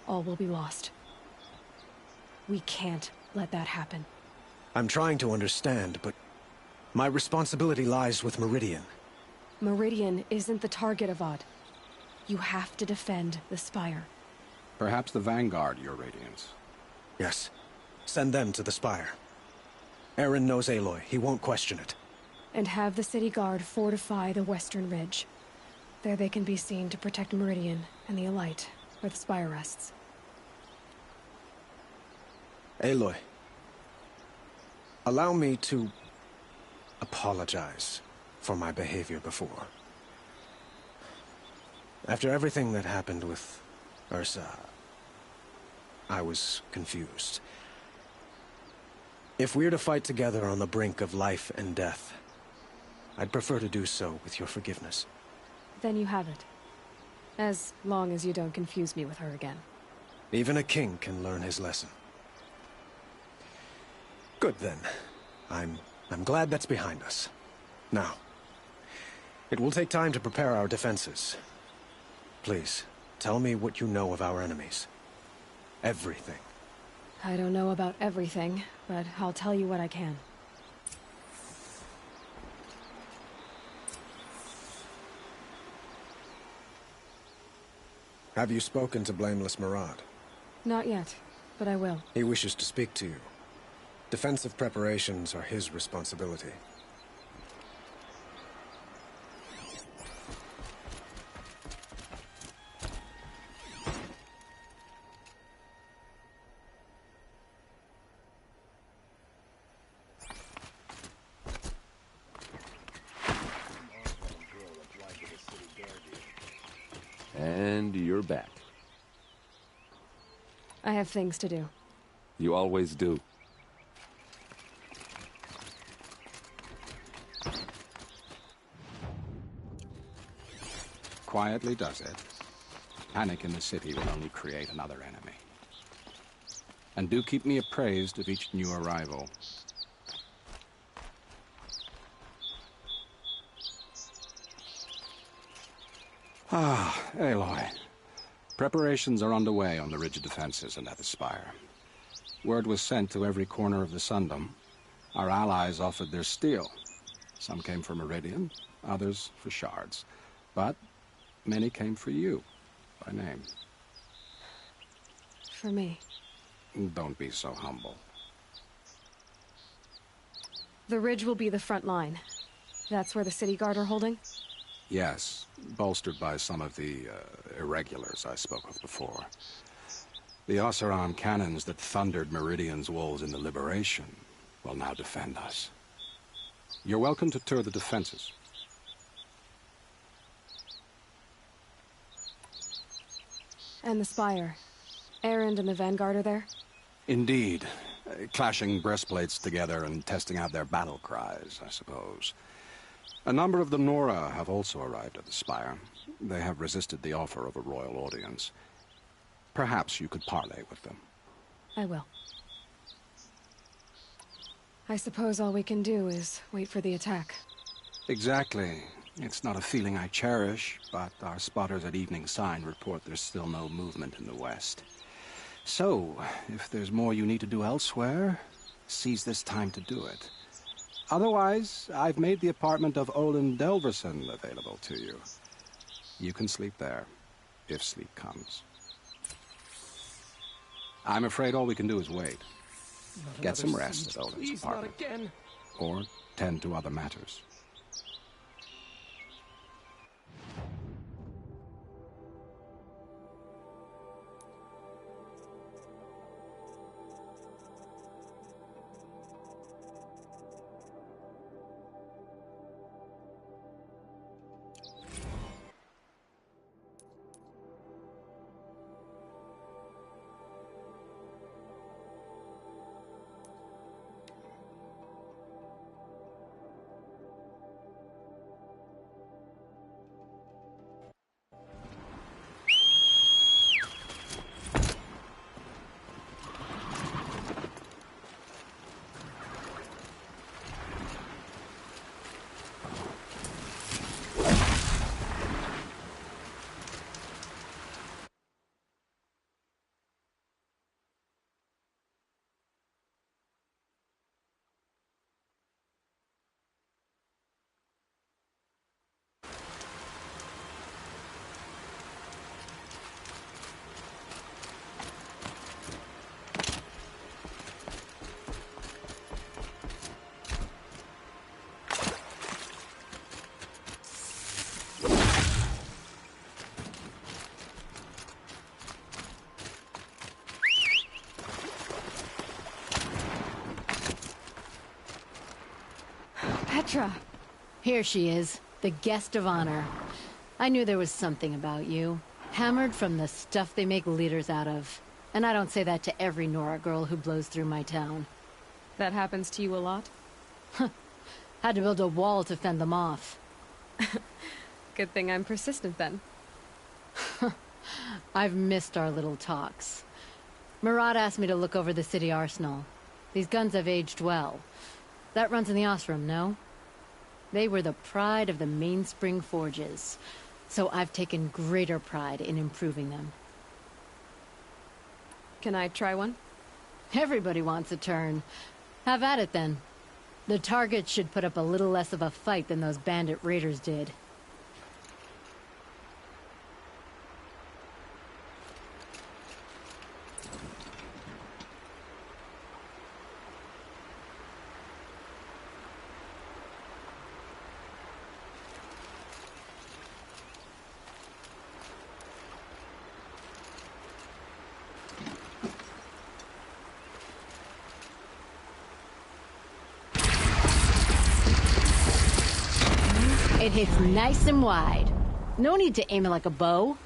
All will be lost. We can't let that happen. I'm trying to understand, but my responsibility lies with Meridian. Meridian isn't the target, Avad. You have to defend the Spire. Perhaps the Vanguard, Your Radiance. Yes. Send them to the Spire. Eren knows Aloy. He won't question it. And have the City Guard fortify the Western Ridge. There they can be seen to protect Meridian and the Elite, where the Spire rests. Aloy, allow me to apologize for my behavior before. After everything that happened with Ursa, I was confused. If we're to fight together on the brink of life and death, I'd prefer to do so with your forgiveness. Then you have it. As long as you don't confuse me with her again. Even a king can learn his lesson. Good then. I'm glad that's behind us. Now, it will take time to prepare our defenses. Please, tell me what you know of our enemies. Everything. I don't know about everything, but I'll tell you what I can. Have you spoken to Blameless Marad? Not yet, but I will. He wishes to speak to you. Defensive preparations are his responsibility. And you're back. I have things to do. You always do. Quietly does it. Panic in the city will only create another enemy. And do keep me appraised of each new arrival. Ah, Aloy. Preparations are underway on the ridge defenses and at the Spire. Word was sent to every corner of the Sundom. Our allies offered their steel. Some came for Meridian, others for shards. But many came for you, by name. For me. Don't be so humble. The ridge will be the front line. That's where the City Guard are holding? Yes, bolstered by some of the irregulars I spoke of before. The Oseram cannons that thundered Meridian's walls in the Liberation will now defend us. You're welcome to tour the defenses. And the Spire. Erend and the Vanguard are there? Indeed. Clashing breastplates together and testing out their battle cries, I suppose. A number of the Nora have also arrived at the Spire. They have resisted the offer of a royal audience. Perhaps you could parley with them. I will. I suppose all we can do is wait for the attack. Exactly. It's not a feeling I cherish, but our spotters at Evening Sign report there's still no movement in the west. So, if there's more you need to do elsewhere, seize this time to do it. Otherwise, I've made the apartment of Olin Delverson available to you. You can sleep there, if sleep comes. I'm afraid all we can do is wait. Get some rest at Olin's apartment. Or tend to other matters. Petra! Here she is, the guest of honor. I knew there was something about you. Hammered from the stuff they make leaders out of. And I don't say that to every Nora girl who blows through my town. That happens to you a lot? Had to build a wall to fend them off. Good thing I'm persistent then. I've missed our little talks. Marat asked me to look over the city arsenal. These guns have aged well. That runs in the Osram, no? They were the pride of the Mainspring Forges, so I've taken greater pride in improving them. Can I try one? Everybody wants a turn. Have at it then. The target should put up a little less of a fight than those bandit raiders did. It hits nice and wide. No need to aim it like a bow.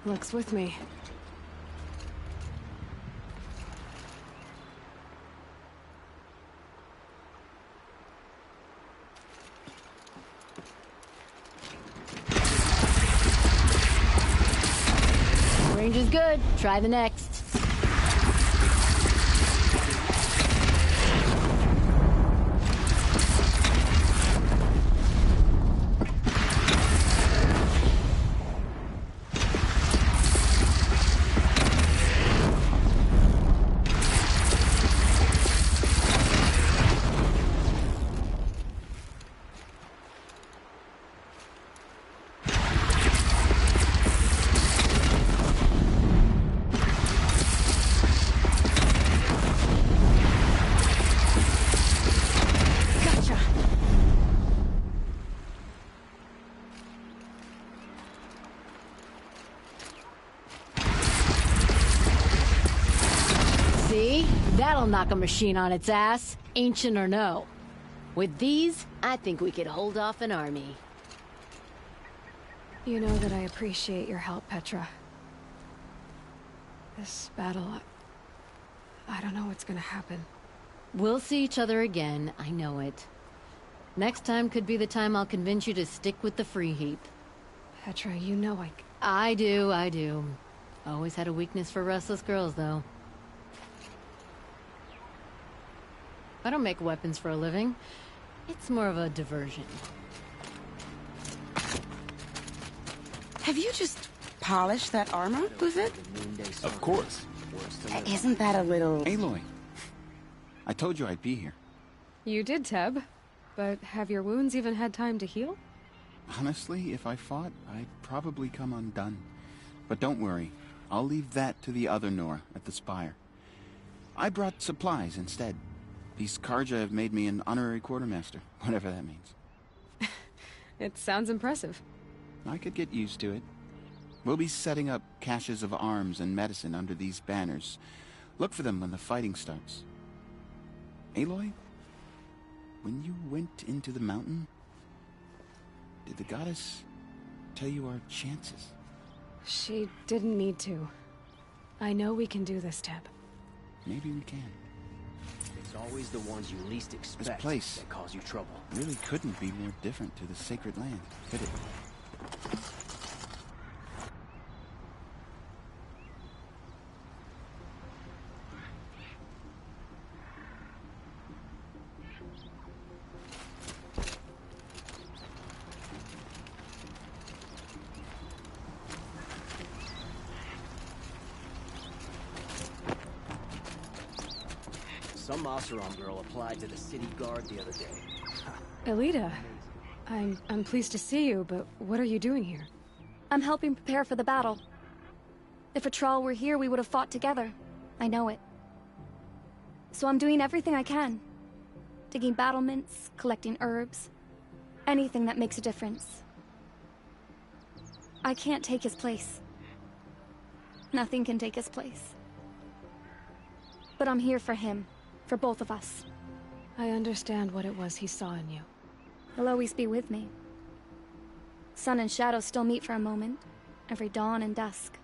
Luck's with me. Range is good. Try the next. That'll knock a machine on its ass, ancient or no. With these, I think we could hold off an army. You know that I appreciate your help, Petra. This battle, I don't know what's gonna happen. We'll see each other again, I know it. Next time could be the time I'll convince you to stick with the free heap. Petra, you know I do. Always had a weakness for restless girls, though. I don't make weapons for a living. It's more of a diversion. Have you just polished that armor, Buzet? Of course. Isn't that a little... Aloy, I told you I'd be here. You did, Teb. But have your wounds even had time to heal? Honestly, if I fought, I'd probably come undone. But don't worry. I'll leave that to the other Nora at the Spire. I brought supplies instead. These Carja have made me an honorary quartermaster, whatever that means. It sounds impressive. I could get used to it. We'll be setting up caches of arms and medicine under these banners. Look for them when the fighting starts. Aloy, when you went into the mountain, did the goddess tell you our chances? She didn't need to. I know we can do this, Teb. Maybe we can. It's always the ones you least expect This place that cause you trouble. really couldn't be more different to the sacred land, could it? Some Oseram girl applied to the city guard the other day. Elita, I'm pleased to see you, but what are you doing here? I'm helping prepare for the battle. If Atral were here, we would have fought together. I know it. So I'm doing everything I can. Digging battlements, collecting herbs. Anything that makes a difference. I can't take his place. Nothing can take his place. But I'm here for him. For both of us. I understand what it was he saw in you. He'll always be with me. Sun and shadow still meet for a moment. Every dawn and dusk.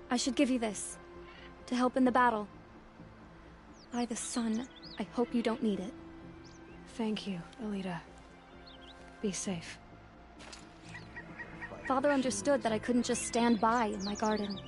I should give you this. To help in the battle. By the sun, I hope you don't need it. Thank you, Elita. Be safe. Father understood that I couldn't just stand by in my garden.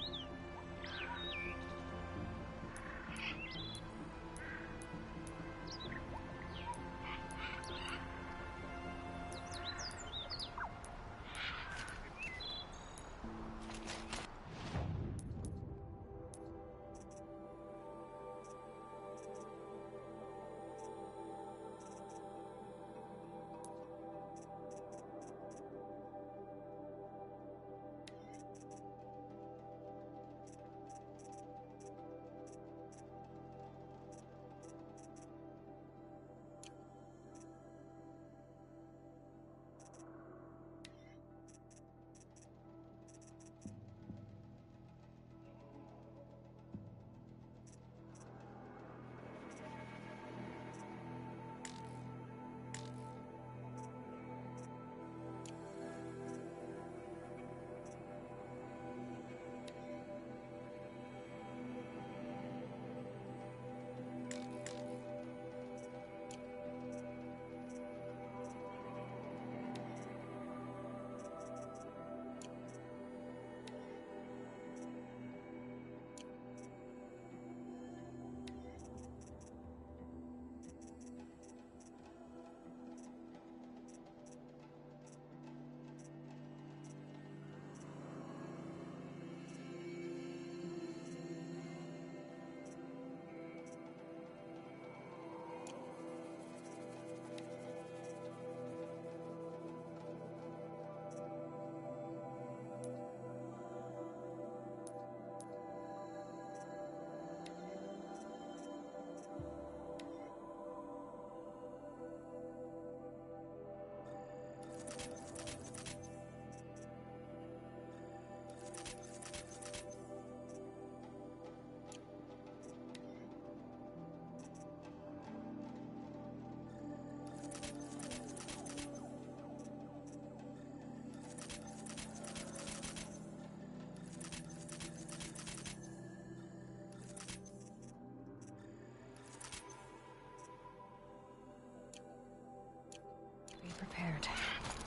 Prepared.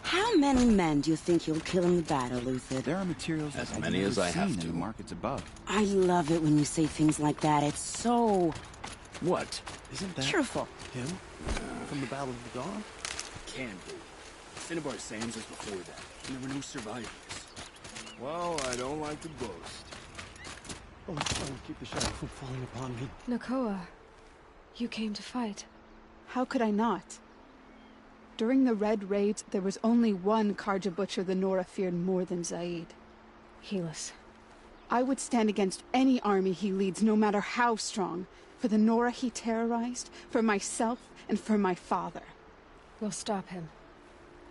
How many men do you think you'll kill in the battle, Luther? There are materials as that many as I have in to. the markets above. I love it when you say things like that. It's so... What? Isn't that cheerful? him? From the Battle of the Dawn? Can be. Cinnabar Sands is before that. There were no survivors. Well, I don't like to boast. Oh, keep the shadow from falling upon me. Nakoa, you came to fight. How could I not? During the Red Raids, there was only one Carja butcher the Nora feared more than Zaid. Helis. I would stand against any army he leads, no matter how strong. For the Nora he terrorized, for myself, and for my father. We'll stop him.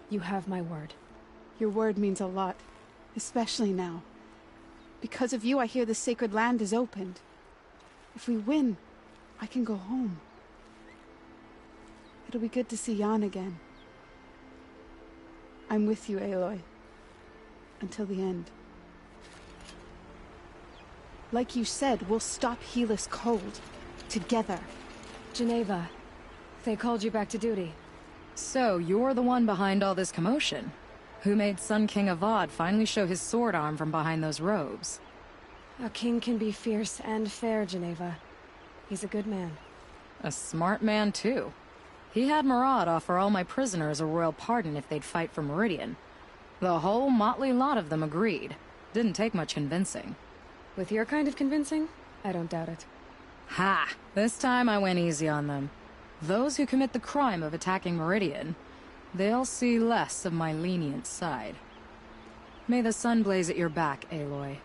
You have my word. Your word means a lot, especially now. Because of you, I hear the sacred land is opened. If we win, I can go home. It'll be good to see Jan again. I'm with you, Aloy. Until the end. Like you said, we'll stop Helis cold. Together. Geneva, they called you back to duty. So, you're the one behind all this commotion? Who made Sun King Avad finally show his sword arm from behind those robes? A king can be fierce and fair, Geneva. He's a good man. A smart man, too. He had Murad offer all my prisoners a royal pardon if they'd fight for Meridian. The whole motley lot of them agreed. Didn't take much convincing. With your kind of convincing, I don't doubt it. Ha! This time I went easy on them. Those who commit the crime of attacking Meridian, they'll see less of my lenient side. May the sun blaze at your back, Aloy.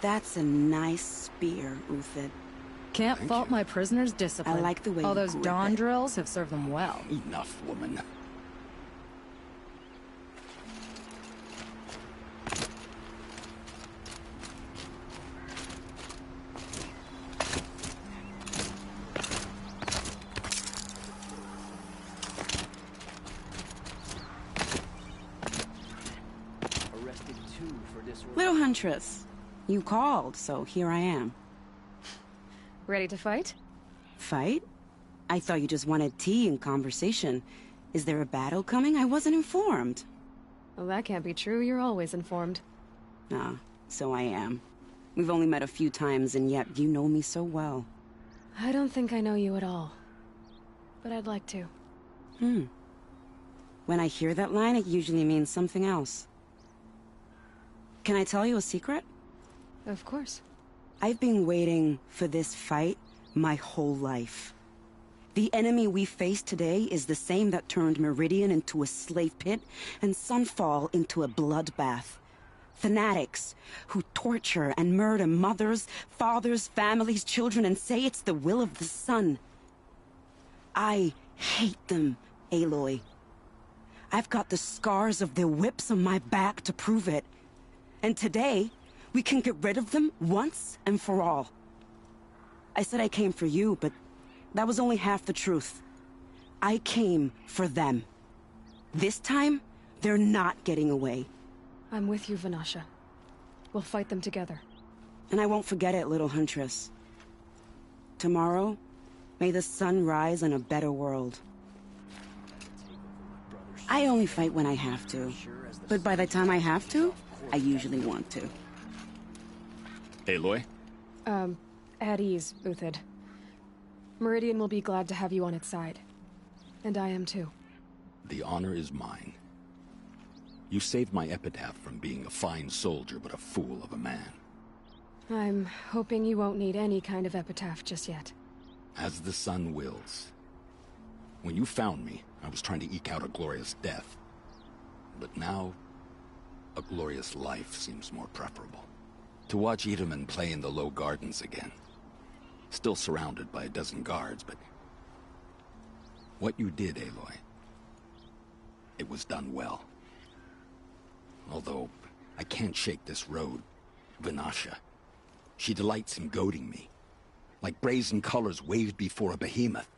That's a nice spear, Uthid. Can't fault my prisoners' discipline. I like the way all you those grip dawn it. drills have served them well. Enough, woman. Little Huntress, you called, so here I am. Ready to fight? Fight? I thought you just wanted tea and conversation. Is there a battle coming? I wasn't informed. Well, that can't be true. You're always informed. Ah, so I am. We've only met a few times, and yet you know me so well. I don't think I know you at all. But I'd like to. When I hear that line, it usually means something else. Can I tell you a secret? Of course. I've been waiting for this fight my whole life. The enemy we face today is the same that turned Meridian into a slave pit and Sunfall into a bloodbath. Fanatics who torture and murder mothers, fathers, families, children, and say it's the will of the sun. I hate them, Aloy. I've got the scars of their whips on my back to prove it. And today, we can get rid of them once and for all. I said I came for you, but that was only half the truth. I came for them. This time, they're not getting away. I'm with you, Vanasha. We'll fight them together. And I won't forget it, little Huntress. Tomorrow, may the sun rise in a better world. I only fight when I have to. But by the time I have to, I usually want to. Aloy? At ease, Uthid. Meridian will be glad to have you on its side. And I am too. The honor is mine. You saved my epitaph from being a fine soldier, but a fool of a man. I'm hoping you won't need any kind of epitaph just yet. As the sun wills. When you found me, I was trying to eke out a glorious death. But now, a glorious life seems more preferable. To watch Edelman play in the low gardens again. Still surrounded by a dozen guards, but... what you did, Aloy, it was done well. Although, I can't shake this road. Vanasha. She delights in goading me. Like brazen colors waved before a behemoth.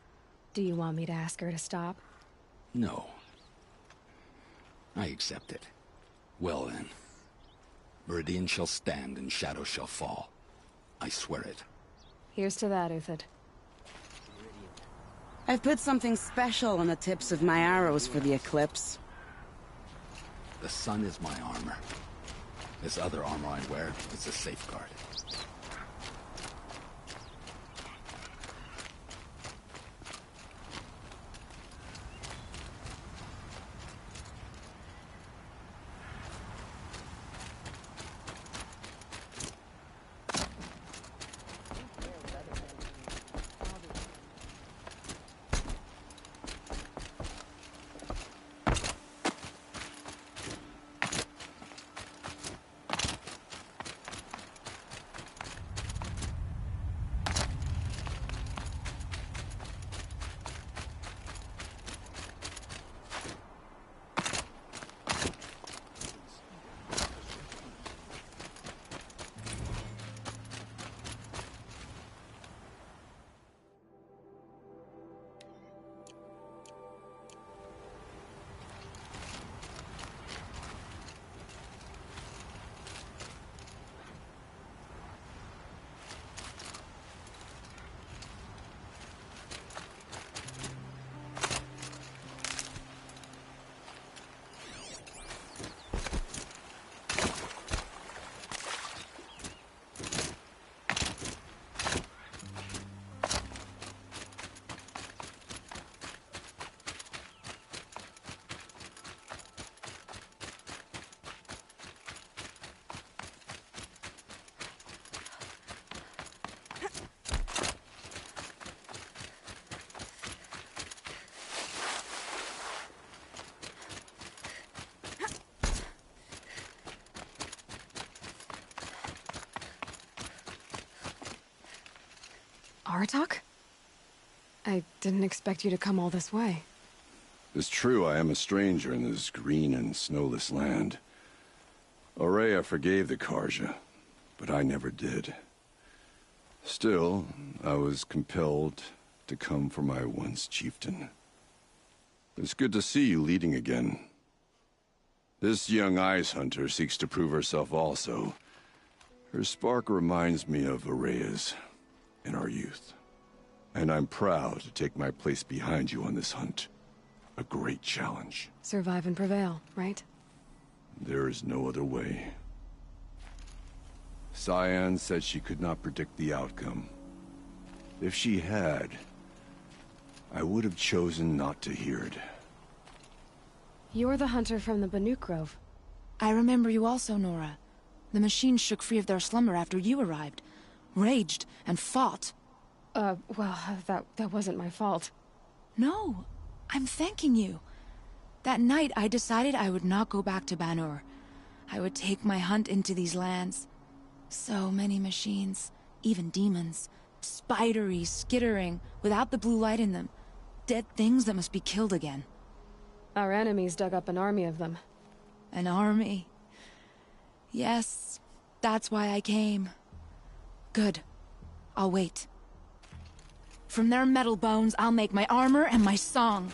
Do you want me to ask her to stop? No. I accept it. Well then. Meridian shall stand and shadow shall fall. I swear it. Here's to that, Uthid. I've put something special on the tips of my arrows for the eclipse. The sun is my armor. This other armor I wear is a safeguard. Aratak? I didn't expect you to come all this way. It's true, I am a stranger in this green and snowless land. Aurea forgave the Carja, but I never did. Still, I was compelled to come for my once chieftain. It's good to see you leading again. This young ice hunter seeks to prove herself also. Her spark reminds me of Aurea's in our youth. And I'm proud to take my place behind you on this hunt. A great challenge. Survive and prevail, right? There is no other way. Cyan said she could not predict the outcome. If she had, I would have chosen not to hear it. You're the hunter from the Banuk Grove. I remember you also, Nora. The machines shook free of their slumber after you arrived. Raged and fought. Well, that wasn't my fault. No, I'm thanking you. That night, I decided I would not go back to Banur. I would take my hunt into these lands. So many machines, even demons. Spidery, skittering, without the blue light in them. Dead things that must be killed again. Our enemies dug up an army of them. An army? Yes, that's why I came. Good. I'll wait. From their metal bones, I'll make my armor and my song.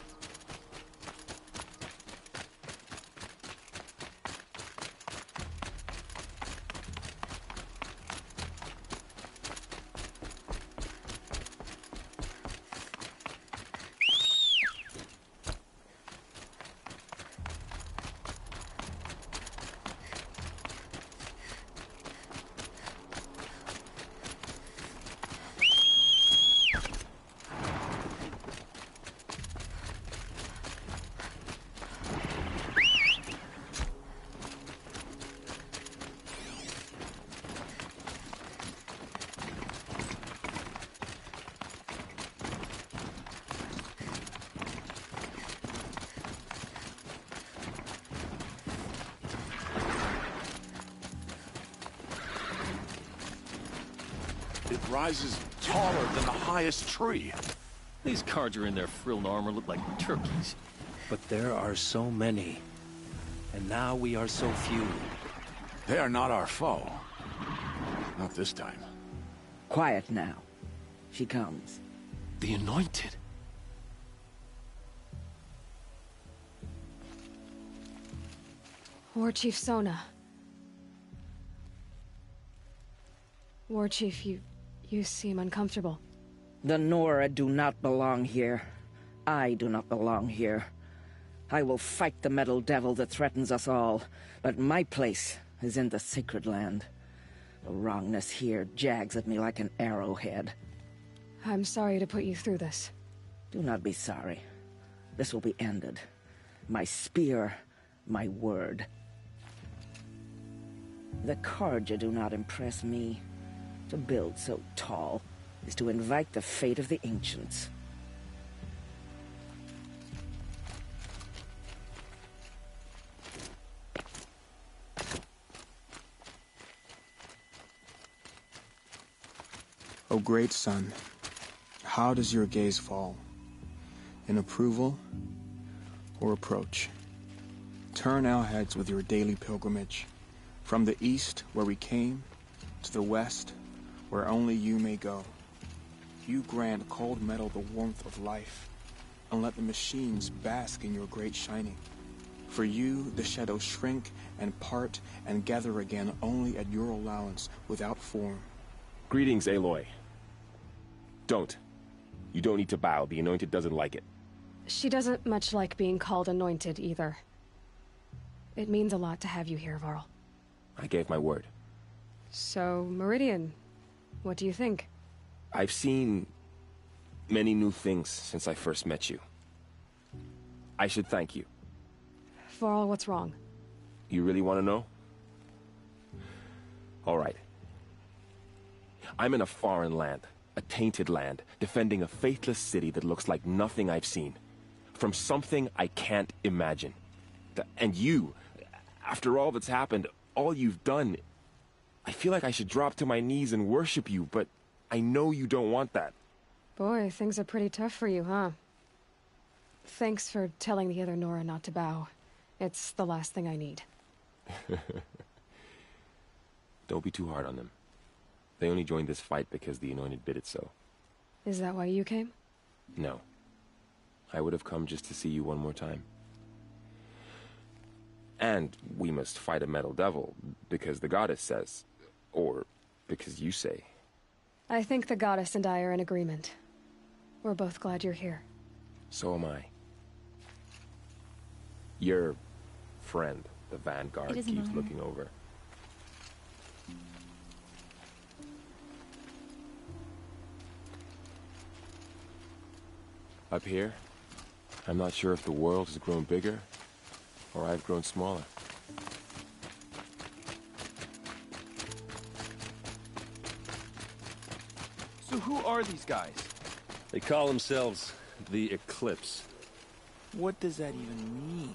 It rises taller than the highest tree. These Carja in their frilled armor look like turkeys. But there are so many. And now we are so few. They are not our foe. Not this time. Quiet now. She comes. The Anointed. War Chief Sona. War Chief, you seem uncomfortable. The Nora do not belong here. I do not belong here. I will fight the metal devil that threatens us all, but my place is in the sacred land. The wrongness here jags at me like an arrowhead. I'm sorry to put you through this. Do not be sorry. This will be ended. My spear, my word. The Carja do not impress me. To build so tall is to invite the fate of the ancients. O great sun, how does your gaze fall? In approval or approach? Turn our heads with your daily pilgrimage, from the east where we came, to the west where only you may go. You grant cold metal the warmth of life, and let the machines bask in your great shining. For you, the shadows shrink and part and gather again only at your allowance, without form. Greetings, Aloy. Don't. You don't need to bow. The Anointed doesn't like it. She doesn't much like being called Anointed, either. It means a lot to have you here, Varl. I gave my word. So, Meridian, what do you think? I've seen many new things since I first met you. I should thank you. Varl, what's wrong? You really want to know? All right. I'm in a foreign land, a tainted land, defending a faithless city that looks like nothing I've seen. From something I can't imagine. And you, after all that's happened, all you've done, I feel like I should drop to my knees and worship you, but I know you don't want that. Boy, things are pretty tough for you, huh? Thanks for telling the other Nora not to bow. It's the last thing I need. Don't be too hard on them. They only joined this fight because the Anointed bid it so. Is that why you came? No. I would have come just to see you one more time. And we must fight a metal devil, because the goddess says. Or because you say. I think the goddess and I are in agreement. We're both glad you're here. So am I. Your friend, the Vanguard, keeps looking over. Up here, I'm not sure if the world has grown bigger, or I've grown smaller. So who are these guys? They call themselves the Eclipse. What does that even mean?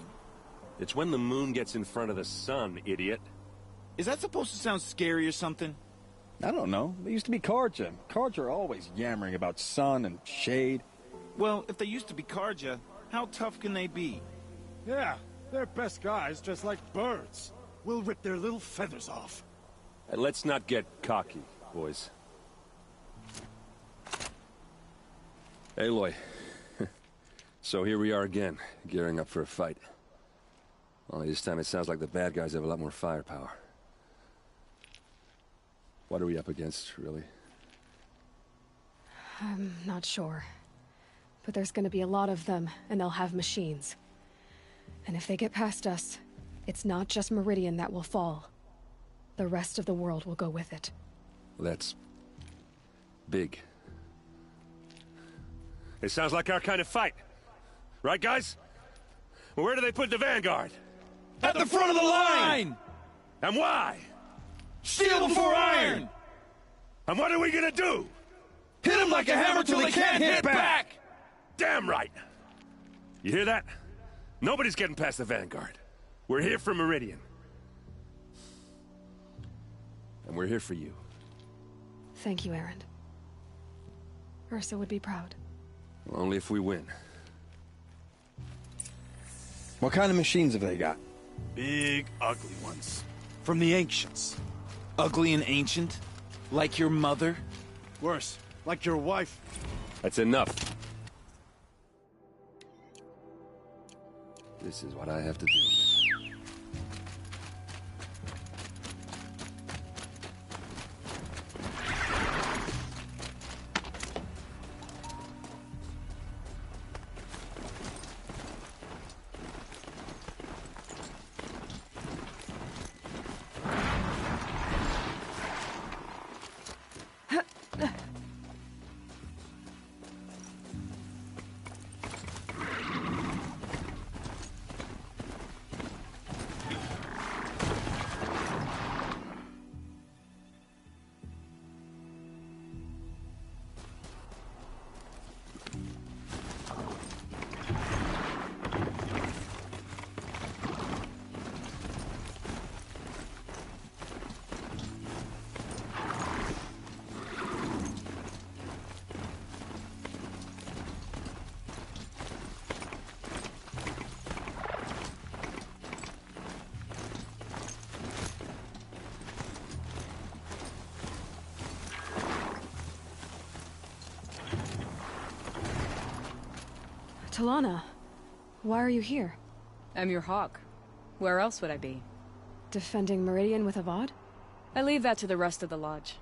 It's when the moon gets in front of the sun, idiot. Is that supposed to sound scary or something? I don't know. They used to be Carja. Carja are always yammering about sun and shade. Well, if they used to be Carja, how tough can they be? Yeah, they're best guys dressed like birds. We'll rip their little feathers off. And let's not get cocky, boys. Aloy. So here we are again, gearing up for a fight. Only this time it sounds like the bad guys have a lot more firepower. What are we up against, really? I'm not sure. But there's gonna be a lot of them, and they'll have machines. And if they get past us, it's not just Meridian that will fall. The rest of the world will go with it. That's big. It sounds like our kind of fight. Right, guys? Well, where do they put the Vanguard? At the front of the line! And why? Steel before iron! And what are we gonna do? Hit them like a hammer till they can't hit back! Damn right! You hear that? Nobody's getting past the Vanguard. We're here for Meridian. And we're here for you. Thank you, Erend. Ursa would be proud. Well, only if we win. What kind of machines have they got? Big, ugly ones. From the ancients. Ugly and ancient? Like your mother? Worse, like your wife. That's enough. This is what I have to deal with. Talana, why are you here? I'm your hawk. Where else would I be? Defending Meridian with Avad? I leave that to the rest of the Lodge.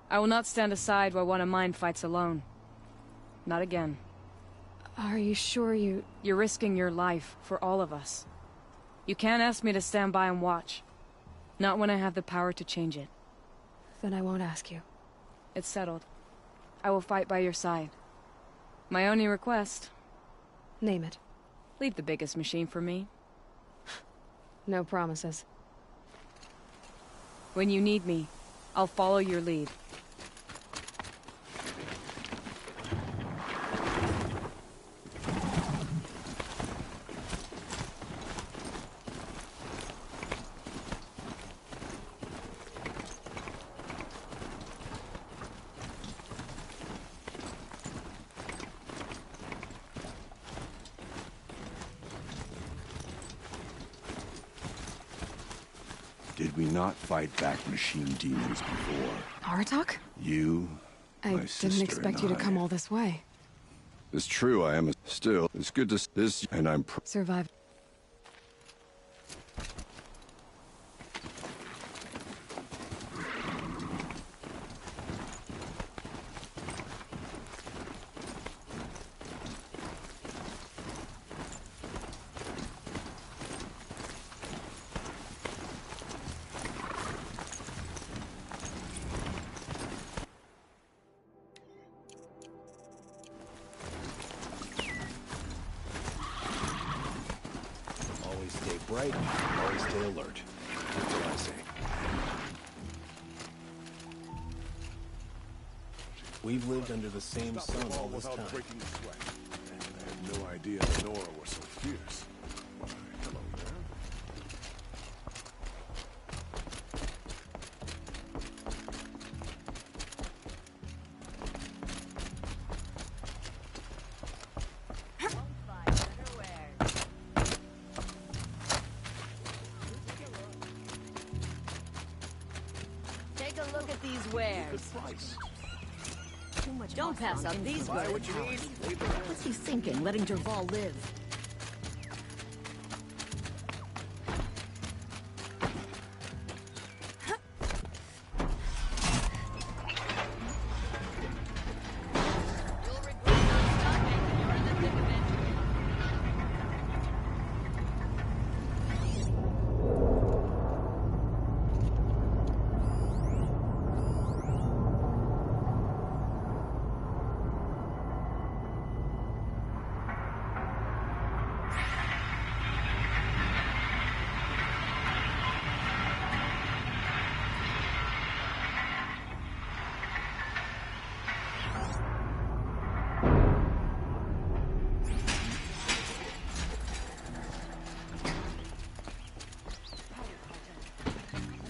I will not stand aside while one of mine fights alone. Not again. Are you sure you... You're risking your life for all of us. You can't ask me to stand by and watch. Not when I have the power to change it. Then I won't ask you. It's settled. I will fight by your side. My only request... Name it. Leave the biggest machine for me. No promises. When you need me, I'll follow your lead. Did we not fight back machine demons before? Aratak? You, I my sister, didn't expect you to and I. come all this way. It's true, I am still. It's good to this, and I'm Survived. Always stay bright, always stay alert. That's what I say. We've lived under the same sun all this time. Breaking a sweat. I had no idea the Nora was so fierce. Why, hello there. Take a look at these wares. Don't pass up these wares. What's he thinking, letting Dervahl live?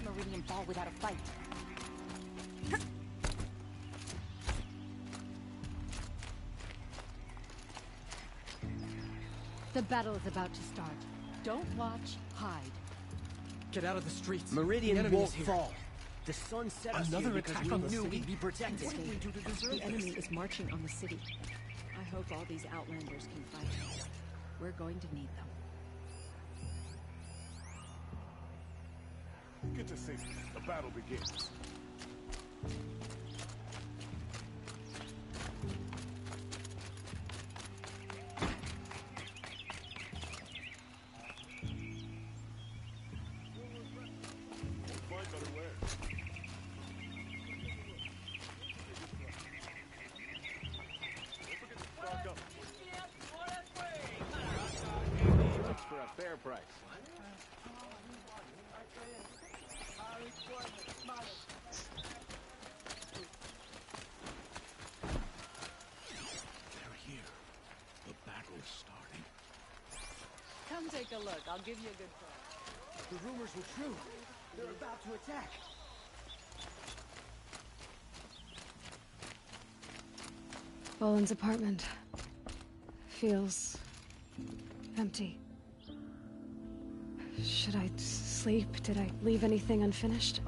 Meridian fall without a fight. The battle is about to start. Don't watch, hide. Get out of the streets. Meridian The enemy won't is here. fall. The sun set us Another here because attack we on the knew city. we'd be protected. What did we do to deserve The enemy this? is marching on the city. I hope all these Outlanders can fight. We're going to need them. Get to safety. The battle begins. For a fair price. They're here. The battle is starting. Come take a look. I'll give you a good price. The rumors were true. They're about to attack. Boland's apartment feels empty. Should I sleep? Did I leave anything unfinished?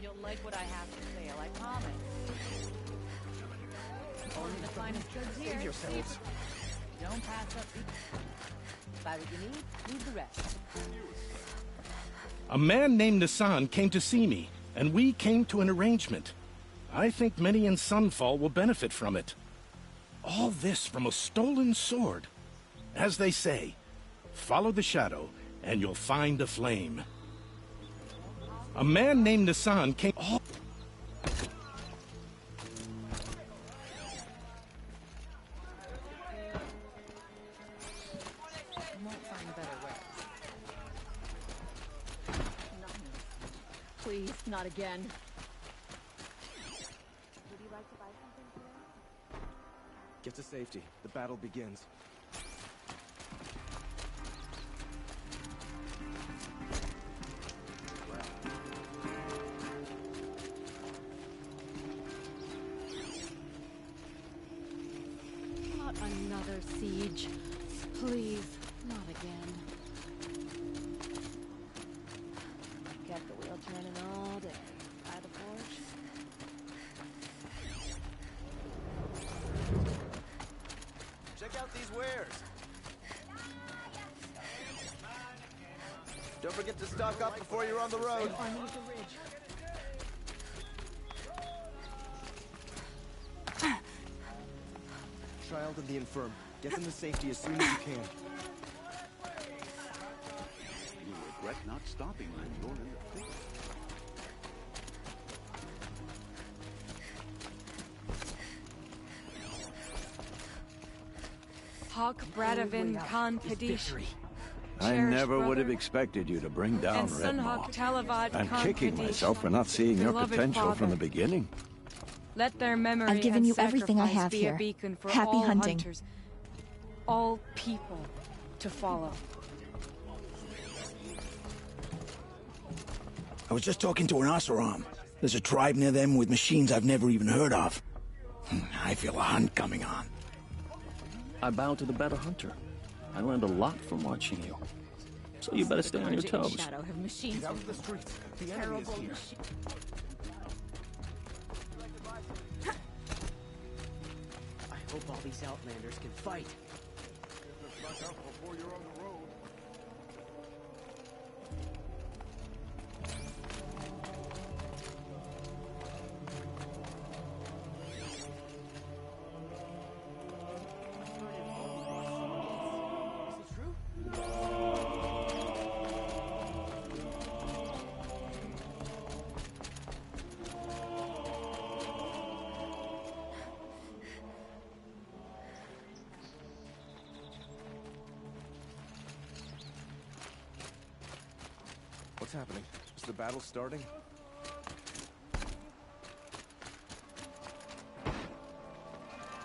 You'll like what I have to say, I promise. Only the finest goods here. Save yourselves. Don't pass up. Buy what you need the rest. A man named Nassan came to see me, and we came to an arrangement. I think many in Sunfall will benefit from it. All this from a stolen sword. As they say, Follow the shadow, and you'll find a flame. A man named Nassan came... Oh. Please, not again. Would you like to buy something today? Get to safety. The battle begins. Not another siege. Please, not again. Kept the wheel turning all day. By the forge. Check out these wares. Don't forget to stock up before you're on the road. Underneath the ridge. Child and the infirm. Get them to safety as soon as you can. You regret not stopping when you're in the thick. Hawk Bradavin Khan Kadish. I never would have expected you to bring down And Red Sunhawk Maw. Talavad I'm Khan kicking Kadish. myself for not seeing your Beloved potential from the father. beginning. Let their memory I've given and you everything I sacrifice have be here. a beacon for Happy all hunting. hunters, all people to follow. I was just talking to an Oseram. There's a tribe near them with machines I've never even heard of. I feel a hunt coming on. I bow to the better hunter. I learned a lot from watching you. So you better stay on your Carja and toes. Shadow have machines. Get out of the streets. The enemy is here. I hope all these Outlanders can fight. What's happening? Is the battle starting?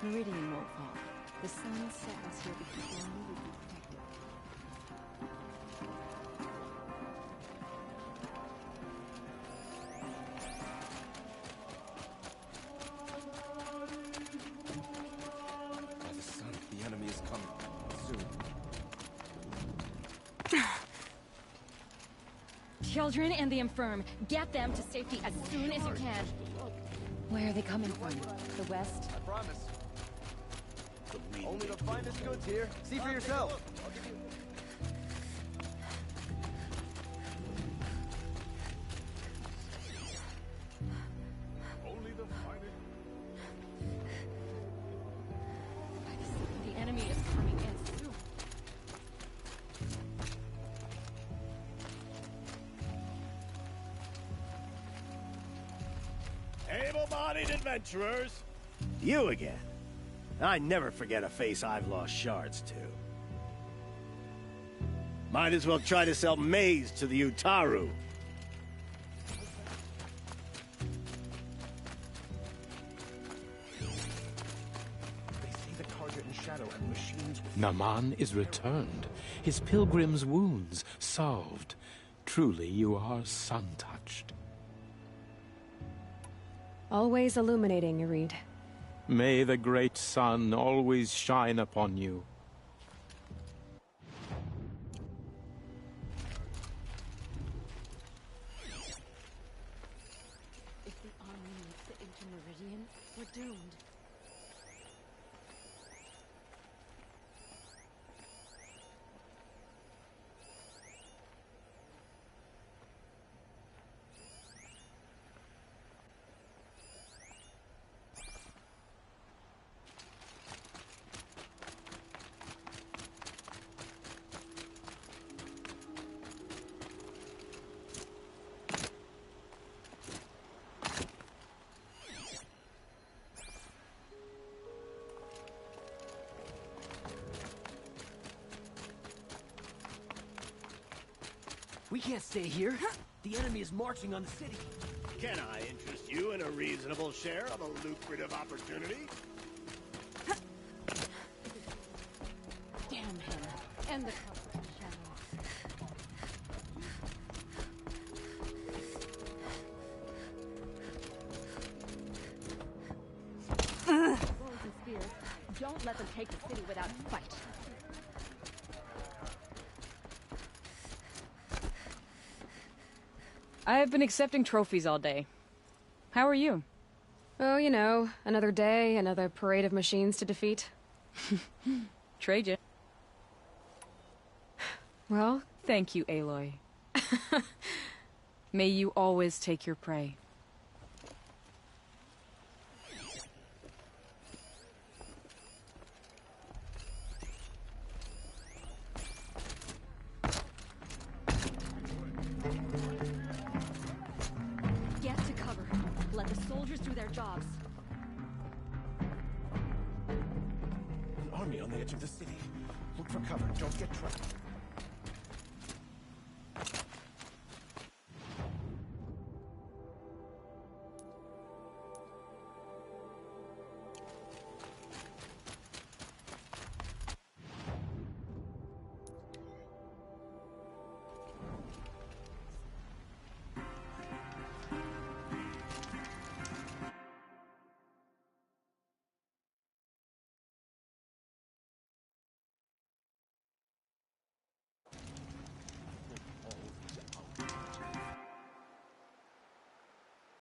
Meridian won't fall. The sun set us here because only we can protect it. By the sun, the enemy is coming. Soon. Children and the infirm, get them to safety as soon as you can. Where are they coming from? The west? I promise. Only the finest goods here. See for yourself. Only the finest. The enemy is coming in soon. Able-bodied adventurers! You again. I never forget a face I've lost shards to. Might as well try to sell maize to the Utaru. They say the Carja and Shadow have machines with... Naman is returned, his pilgrim's wounds salved. Truly you are sun-touched. Always illuminating, Irid. May the great sun always shine upon you. If the army makes it into Meridian, we're doomed. can't stay here. The enemy is marching on the city. Can I interest you in a reasonable share of a lucrative opportunity? Damn him. End the cover, Shadow. Swords and spears. Don't let them take the city without a fight. I have been accepting trophies all day. How are you? Oh, you know, another day, another parade of machines to defeat. Trade ya. Well? Thank you, Aloy. May you always take your prey. Get to cover. Let the soldiers do their jobs. An army on the edge of the city. Look for cover. Don't get trapped.